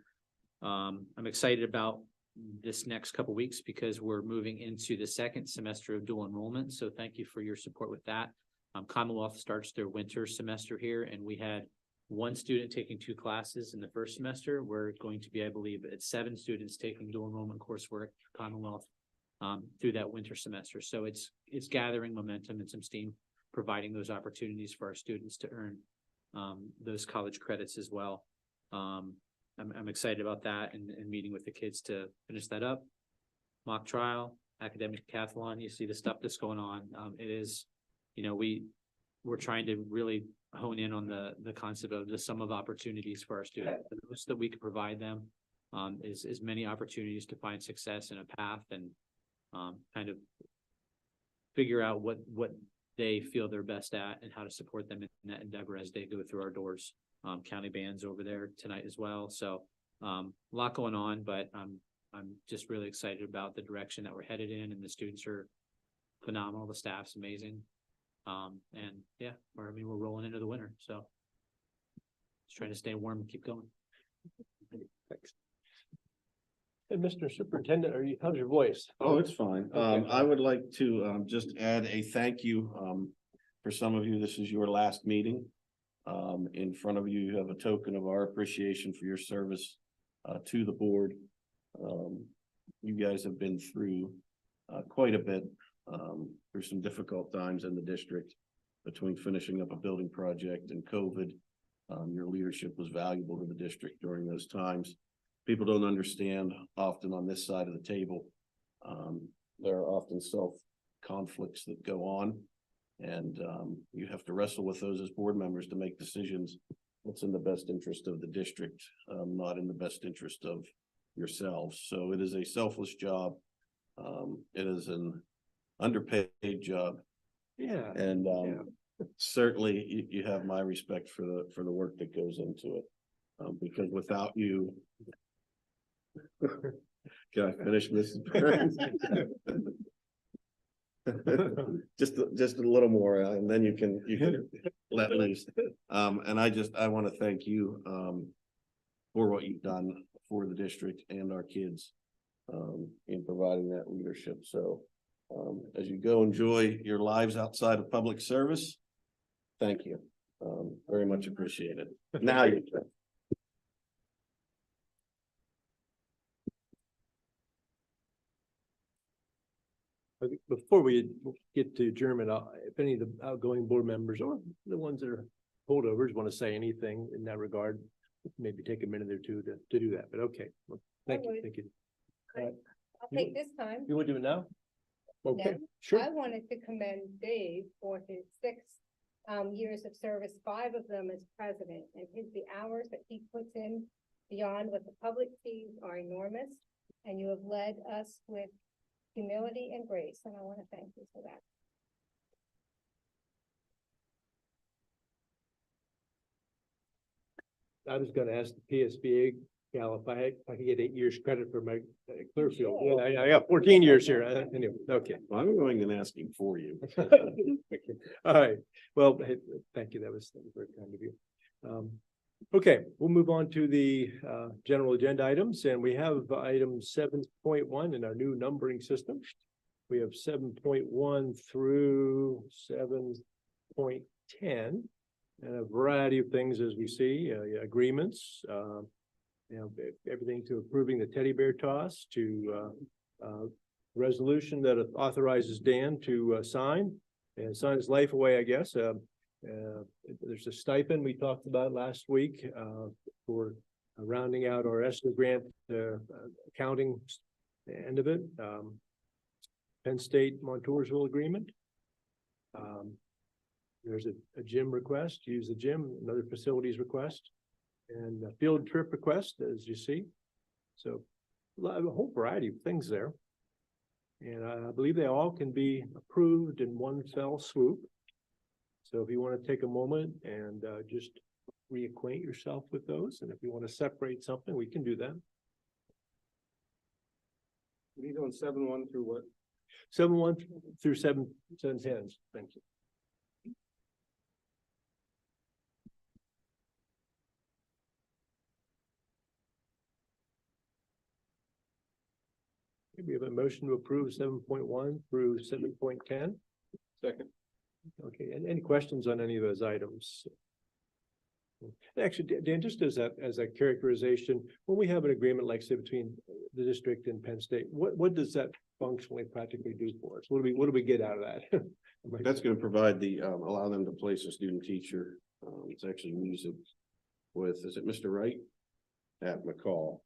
I'm excited about this next couple weeks because we're moving into the second semester of dual enrollment. So thank you for your support with that. Commonwealth starts their winter semester here, and we had 1 student taking 2 classes in the first semester. We're going to be, I believe, at 7 students taking dual enrollment coursework Commonwealth through that winter semester. So it's gathering momentum and some steam, providing those opportunities for our students to earn those college credits as well. I'm excited about that and meeting with the kids to finish that up. Mock trial, academic decathlon, you see the stuff that's going on. It is, we're trying to really hone in on the concept of the sum of opportunities for our students. The most that we can provide them is many opportunities to find success in a path and kind of figure out what they feel they're best at and how to support them in that endeavor as they go through our doors. County bands over there tonight as well. So a lot going on, but I'm just really excited about the direction that we're headed in, and the students are phenomenal. The staff's amazing. And yeah, we're rolling into the winter. So just trying to stay warm and keep going. Thanks. And Mr. Superintendent, how's your voice? Oh, it's fine. Okay. I would like to just add a thank you. For some of you, this is your last meeting. In front of you, you have a token of our appreciation for your service to the board. You guys have been through quite a bit through some difficult times in the district between finishing up a building project and COVID. Your leadership was valuable to the district during those times. People don't understand often on this side of the table. There are often self-conflicts that go on, and you have to wrestle with those as board members to make decisions what's in the best interest of the district, not in the best interest of yourselves. So it is a selfless job. It is an underpaid job. Yeah. And certainly you have my respect for the work that goes into it. Because without you, can I finish, Mrs. Burns? just a little more, and then you can let loose. And I want to thank you for what you've done for the district and our kids in providing that leadership. So as you go enjoy your lives outside of public service, thank you. Very much appreciated. Now you can. Before we get to adjournment, if any of the outgoing board members or the ones that are holdovers want to say anything in that regard, maybe take a minute or two to do that, but okay. Well, thank you. I'll take this time. You want to do it now? Okay, No. sure. I wanted to commend Dave for his 6 years of service, 5 of them as president, and the hours that he puts in beyond what the public sees are enormous, and you have led us with humility and grace, and I want to thank you for that. I was gonna ask the PSBA gal if I could get 8 years credit for my Clearfield. Sure. Yeah, I got 14 years here. Anyway, okay. Well, I'm going and asking for you. All right. Well, hey, thank you. That was very kind of you. Okay, we'll move on to the general agenda items, and we have item 7.1 in our new numbering system. We have 7.1 through 7.10. And a variety of things as we see, agreements, everything to approving the teddy bear toss to resolution that authorizes Dan to sign his life away, I guess. There's a stipend we talked about last week for rounding out our ESSA grant accounting end of it. Penn State Montoursville agreement. There's a gym request, use the gym, another facilities request, and a field trip request, as you see. So a whole variety of things there. And I believe they all can be approved in one fell swoop. So if you want to take a moment and just reacquaint yourself with those, and if you want to separate something, we can do that. What are you doing 7.1 through what? 7.1 through 7.10. Thank you. We have a motion to approve 7.1 through 7.10. Second. Okay, and any questions on any of those items? Actually, Dan, just as a characterization, when we have an agreement like say between the district and Penn State, what does that functionally practically do for us? What do we get out of that? That's going to provide allow them to place a student teacher. It's actually music with, is it Mr. Wright? At McCall.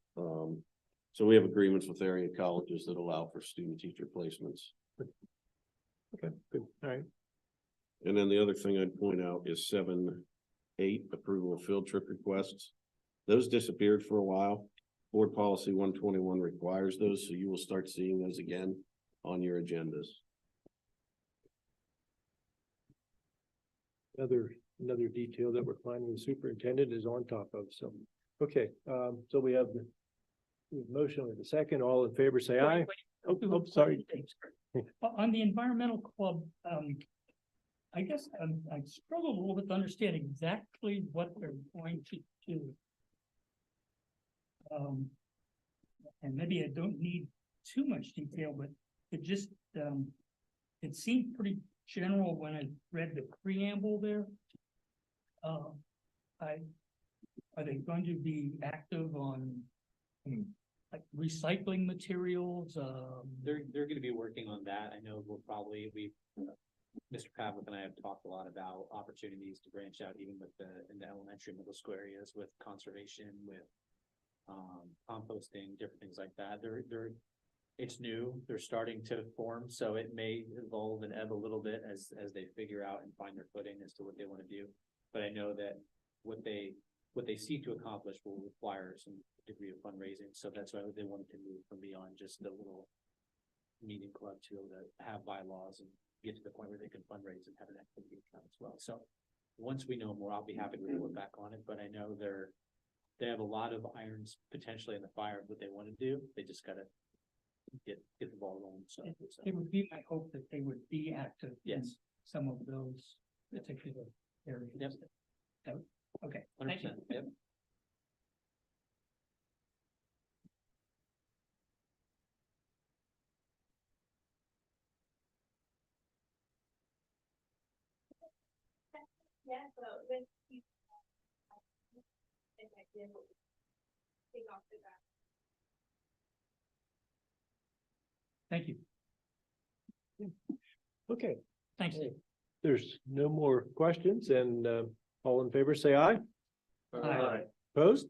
So we have agreements with area colleges that allow for student teacher placements. Okay, good. All right. And then the other thing I'd point out is 7.8, approval of field trip requests. Those disappeared for a while. Board policy 121 requires those, so you will start seeing those again on your agendas. Another detail that we're finding the superintendent is on top of. So, okay, so we have the motion with the second. All in favor, say aye. Oh, sorry. On the environmental club, I guess I struggled a little bit to understand exactly what they're going to do. And maybe I don't need too much detail, but it just, it seemed pretty general when I read the preamble there. Are they going to be active on like recycling materials, They're gonna be working on that. I know Mr. Pavlik and I have talked a lot about opportunities to branch out even with in the elementary, middle school areas with conservation, with composting, different things like that. It's new, they're starting to form, so it may evolve and ebb a little bit as they figure out and find their footing as to what they want to do. But I know that what they seek to accomplish will require some degree of fundraising, so that's why they wanted to move from beyond just a little meeting club to have bylaws and get to the point where they can fundraise and have an activity account as well. So once we know more, I'll be happy to report back on it, but I know they have a lot of irons potentially in the fire of what they want to do. They just gotta get the ball rolling. So it would be my hope that they would be active. In yes, some of those particular areas. Yep. Okay. 100%. Yep. Yeah, so let's keep. Take off the back. Thank you. Okay. Thanks. There's no more questions, and all in favor, say aye. Aye. Opposed?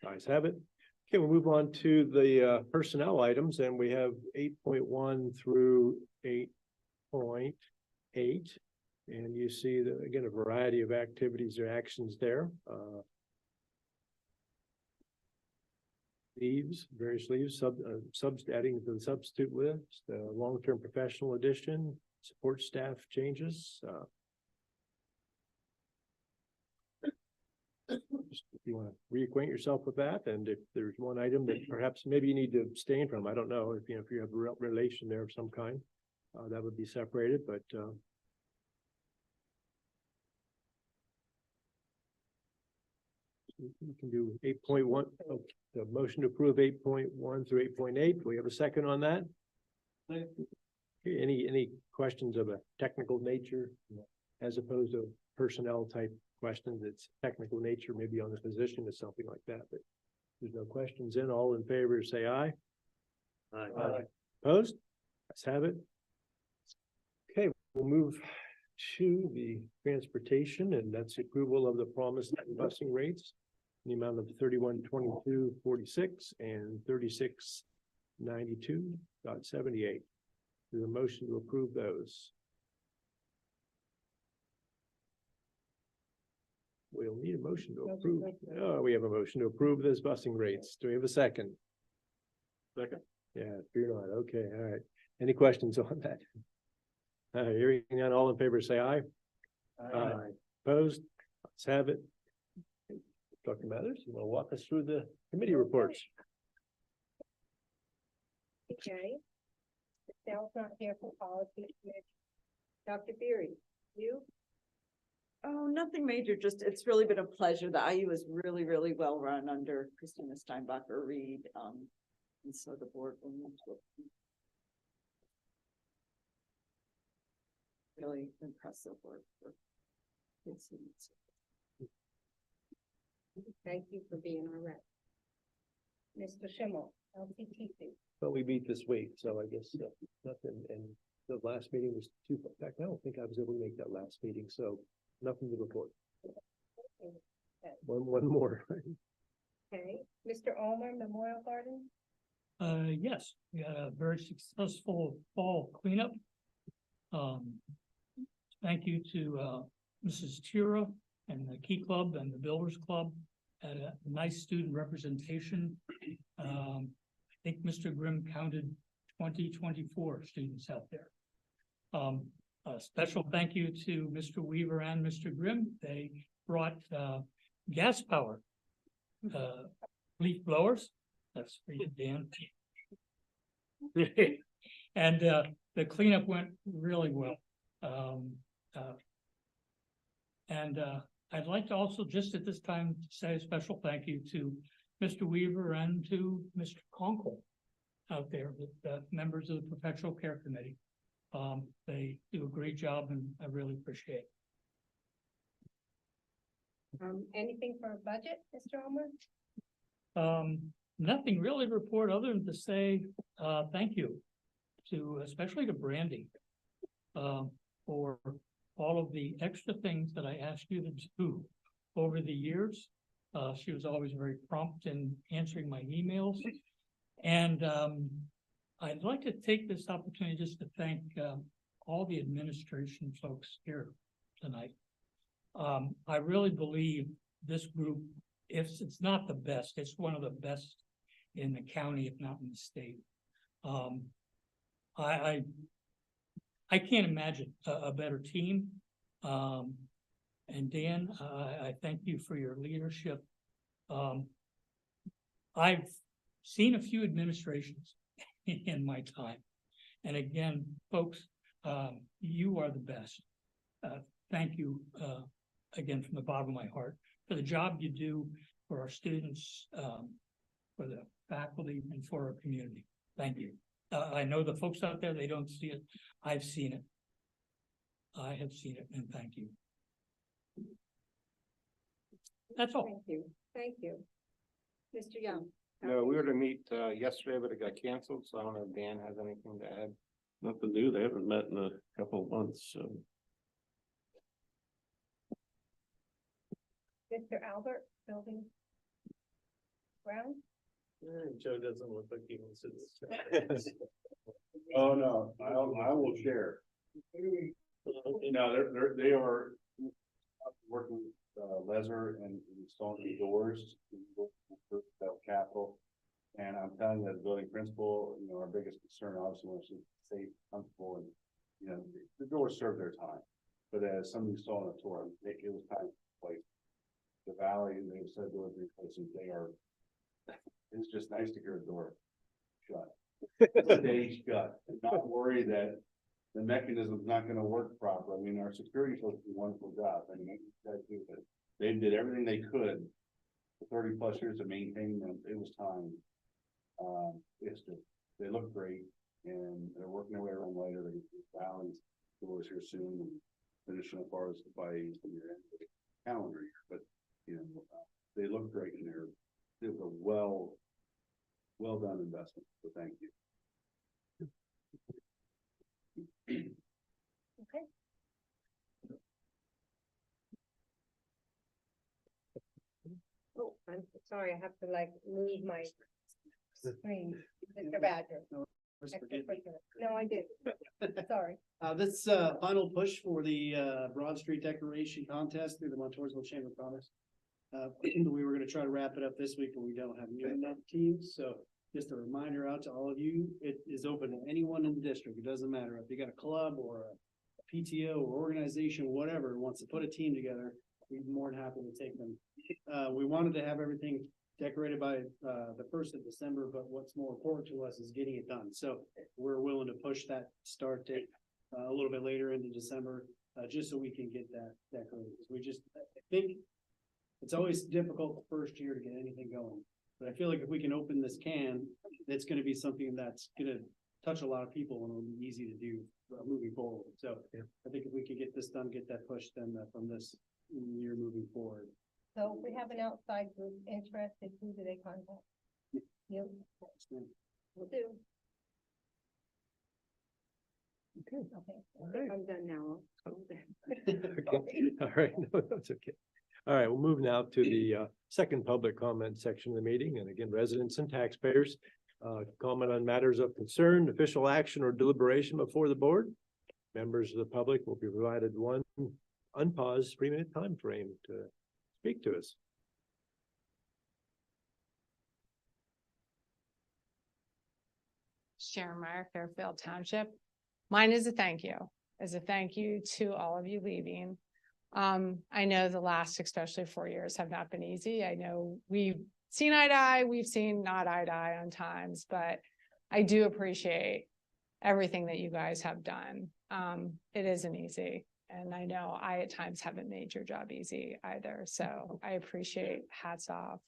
Ayes have it. Okay, we'll move on to the personnel items, and we have 8.1 through 8.8. And you see that, again, a variety of activities or actions there. Leaves, various leaves, adding to the substitute list, long-term professional addition, support staff changes. Just if you want to reacquaint yourself with that, and if there's one item that perhaps maybe you need to abstain from, I don't know, if you have a relation there of some kind, that would be separated, but you can do 8.1, the motion to approve 8.1 through 8.8. Do we have a second on that? Okay, any questions of a technical nature as opposed to personnel type questions? It's technical nature, maybe on the position or something like that, but there's no questions in. All in favor, say aye. Aye. Opposed? Let's have it. Okay, we'll move to the transportation, and that's the approval of the promised busing rates in the amount of 3122.46 and 3692.78. There's a motion to approve those. We'll need a motion to approve. Oh, we have a motion to approve this busing rates. Do we have a second? Second. Yeah, fear not. Okay, all right. Any questions on that? Hearing none, all in favor, say aye. Aye. Opposed? Let's have it. Dr. Mathers, you want to walk us through the committee reports? Okay. Sal's not here for policy. Dr. Beery, you? Oh, nothing major, just it's really been a pleasure. The IU is really, really well run under Christina Steinbacher Reed. And so the board will move to really impressive work for kids. Thank you for being our rep. Mr. Schimmel, LCTC. Well, we meet this week, so I guess nothing, and the last meeting was in fact, I don't think I was able to make that last meeting, so nothing to report. Okay. One more. Okay, Mr. Ulmer, Memorial Garden. Yes, we had a very successful fall cleanup. Thank you to Mrs. Tira and the Key Club and the Builders Club. Had a nice student representation. I think Mr. Grimm counted 24 students out there. A special thank you to Mr. Weaver and Mr. Grimm. They brought gas power leaf blowers. That's for you, Dan. And the cleanup went really well. I'd like to also just at this time say a special thank you to Mr. Weaver and to Mr. Conkle out there, the members of the Perpetual Care Committee. They do a great job and I really appreciate it. Anything for a budget, Mr. Ulmer? nothing really to report other than to say, thank you to, especially to Brandy, for all of the extra things that I asked you to do over the years. She was always very prompt in answering my emails. And, I'd like to take this opportunity just to thank, all the administration folks here tonight. I really believe this group, if it's not the best, it's one of the best in the county, if not in the state. I can't imagine a better team. And Dan, I thank you for your leadership. I've seen a few administrations in my time. And again, folks, you are the best. Thank you again from the bottom of my heart for the job you do for our students, for the faculty, and for our community. Thank you. I know the folks out there, they don't see it. I've seen it. I have seen it, and thank you. That's all. Thank you. Thank you. Mr. Young. No, we were to meet yesterday, but it got canceled, so I don't know if Dan has anything to add. Nothing new. They haven't met in a couple of months, so. Mr. Albert, building ground. Joe doesn't look like he wants to. Oh, no, I will share. No, they are working with Leser and installing the doors. Capital. And I'm telling you, as a building principal, you know, our biggest concern obviously was to safe, comfortable, and, you know, the doors serve their time. But as somebody saw on the tour, it was time to replace the valley, and they said doors replacement, they are, it's just nice to hear a door shut. Stay shut, and not worry that the mechanism's not gonna work properly. I mean, our security folks do a wonderful job. I mean, they did everything they could 30 plus years of maintaining them. It was time. It's just, they look great, and they're working their way around later. They get the valleys doors here soon, and finishing up ours by the calendar year. But you know, they look great, and it was a well done investment. So thank you. Okay. Oh, I'm sorry, I have to like move my screen, Mr. Badger. No, I did. Sorry. This final push for the Broad Street decoration contest through the Montoursville Chamber of Commerce. We were gonna try to wrap it up this week, but we don't have near enough teams, so just a reminder out to all of you, it is open to anyone in the district. It doesn't matter if you got a club or a PTO or organization, whatever, wants to put a team together, we'd be more than happy to take them. We wanted to have everything decorated by the 1st of December, but what's more important to us is getting it done. So we're willing to push that start date a little bit later into December, just so we can get that decorated. We just, I think it's always difficult the first year to get anything going. But I feel like if we can open this can, it's going to be something that's going to touch a lot of people and it'll be easy to do moving forward. So I think if we could get this done, get that pushed, then from this year moving forward. So if we have an outside group interested, who do they contact? You? Will do. Okay. Okay. I'm done now. Okay. All right, no, that's okay. All right, we'll move now to the second public comment section of the meeting. And again, residents and taxpayers comment on matters of concern, official action, or deliberation before the board. Members of the public will be provided one unpaused 3-minute time frame to speak to us. Sharon Meyer, Fairfield Township. Mine is a thank you to all of you leaving. I know the last, especially 4 years, have not been easy. I know we've seen eye to eye, we've seen not eye to eye on times, but I do appreciate everything that you guys have done. It isn't easy. And I know I at times haven't made your job easy either. So I appreciate, hats off.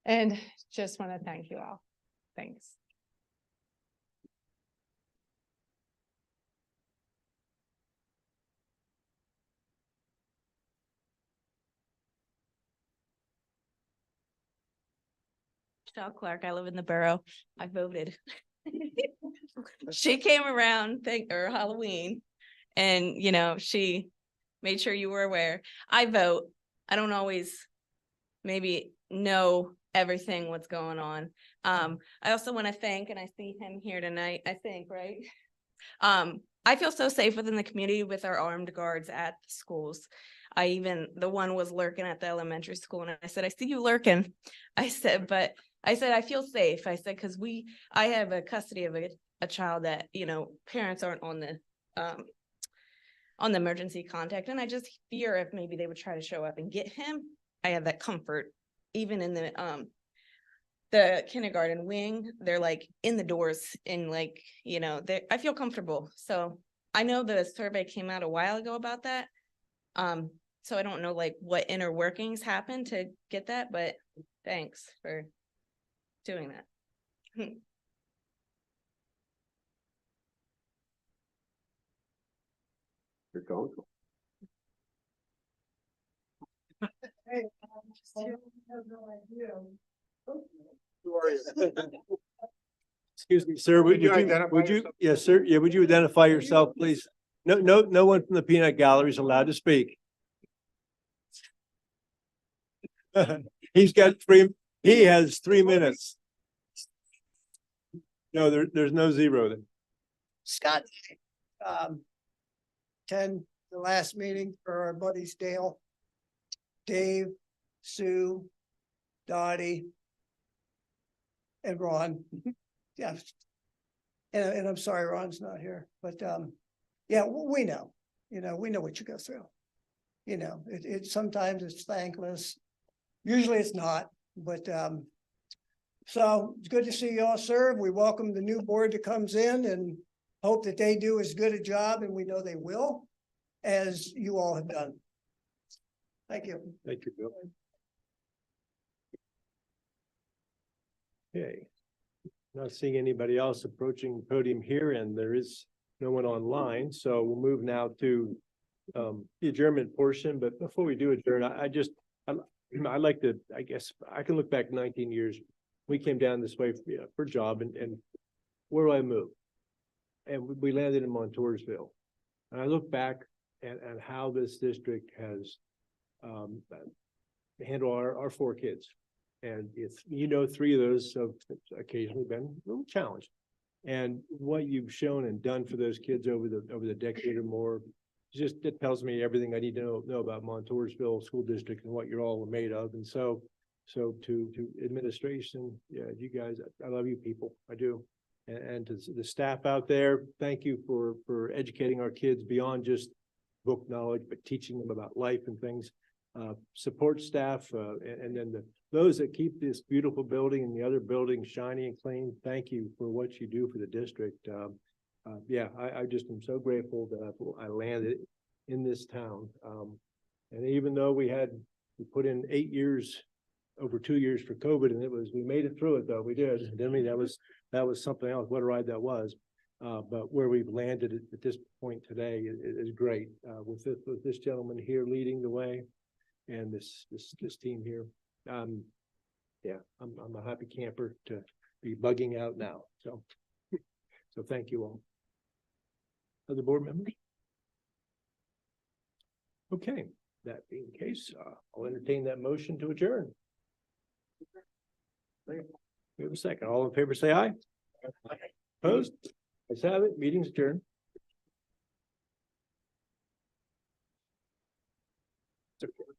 And just want to thank you all. Thanks. Michelle Clark. I live in the borough. I voted. She came around, or Halloween, and she made sure you were aware. I vote. I don't always maybe know everything what's going on. I also want to thank, and I see him here tonight, I think, right? I feel so safe within the community with our armed guards at the schools. The one was lurking at the elementary school, and I said, I see you lurking. I said, I feel safe. I said, because I have a custody of a child that, parents aren't on the emergency contact. And I just fear if maybe they would try to show up and get him. I have that comfort. Even in the kindergarten wing, they're like in the doors and I feel comfortable. So I know the survey came out a while ago about that. So I don't know what inner workings happened to get that, but thanks for doing that. You're going. Excuse me, sir, would you, yes, sir, yeah, would you identify yourself, please? No one from the peanut gallery is allowed to speak. He has 3 minutes. No, there's no zero then. Scott, attend the last meeting for our buddies Dave, Sue, Dottie, and Ron. Yeah. And I'm sorry Ron's not here, but yeah, we know, we know what you go through. It sometimes it's thankless. Usually it's not, but so it's good to see you all serve. We welcome the new board that comes in and hope that they do as good a job, and we know they will, as you all have done. Thank you. Thank you, Bill. Okay. Not seeing anybody else approaching the podium here, and there is no one online, so we'll move now to the adjournment portion. But before we do adjourn, I like to, I guess I can look back 19 years. We came down this way for a job, and where do I move? And we landed in Montoursville. And I look back at how this district has handled our 4 kids. And it's, 3 of those have occasionally been a little challenged. And what you've shown and done for those kids over the decade or more, it tells me everything I need to know about Montoursville School District and what you're all made of. And so to administration, yeah, you guys, I love you people, I do. And to the staff out there, thank you for educating our kids beyond just book knowledge, but teaching them about life and things. Support staff, and then those that keep this beautiful building and the other buildings shiny and clean. Thank you for what you do for the district. Yeah, I just am so grateful that I landed in this town. And even though we put in 8 years, over 2 years for COVID, and we made it through it though. We did. I mean, that was something else. What a ride that was. But where we've landed at this point today is great. With this gentleman here leading the way, and this team here. Yeah, I'm a happy camper to be bugging out now. So thank you all. Other board members? Okay, that being the case, I'll entertain that motion to adjourn. We have a second. All in favor, say aye. Opposed? Let's have it. Meeting's adjourned.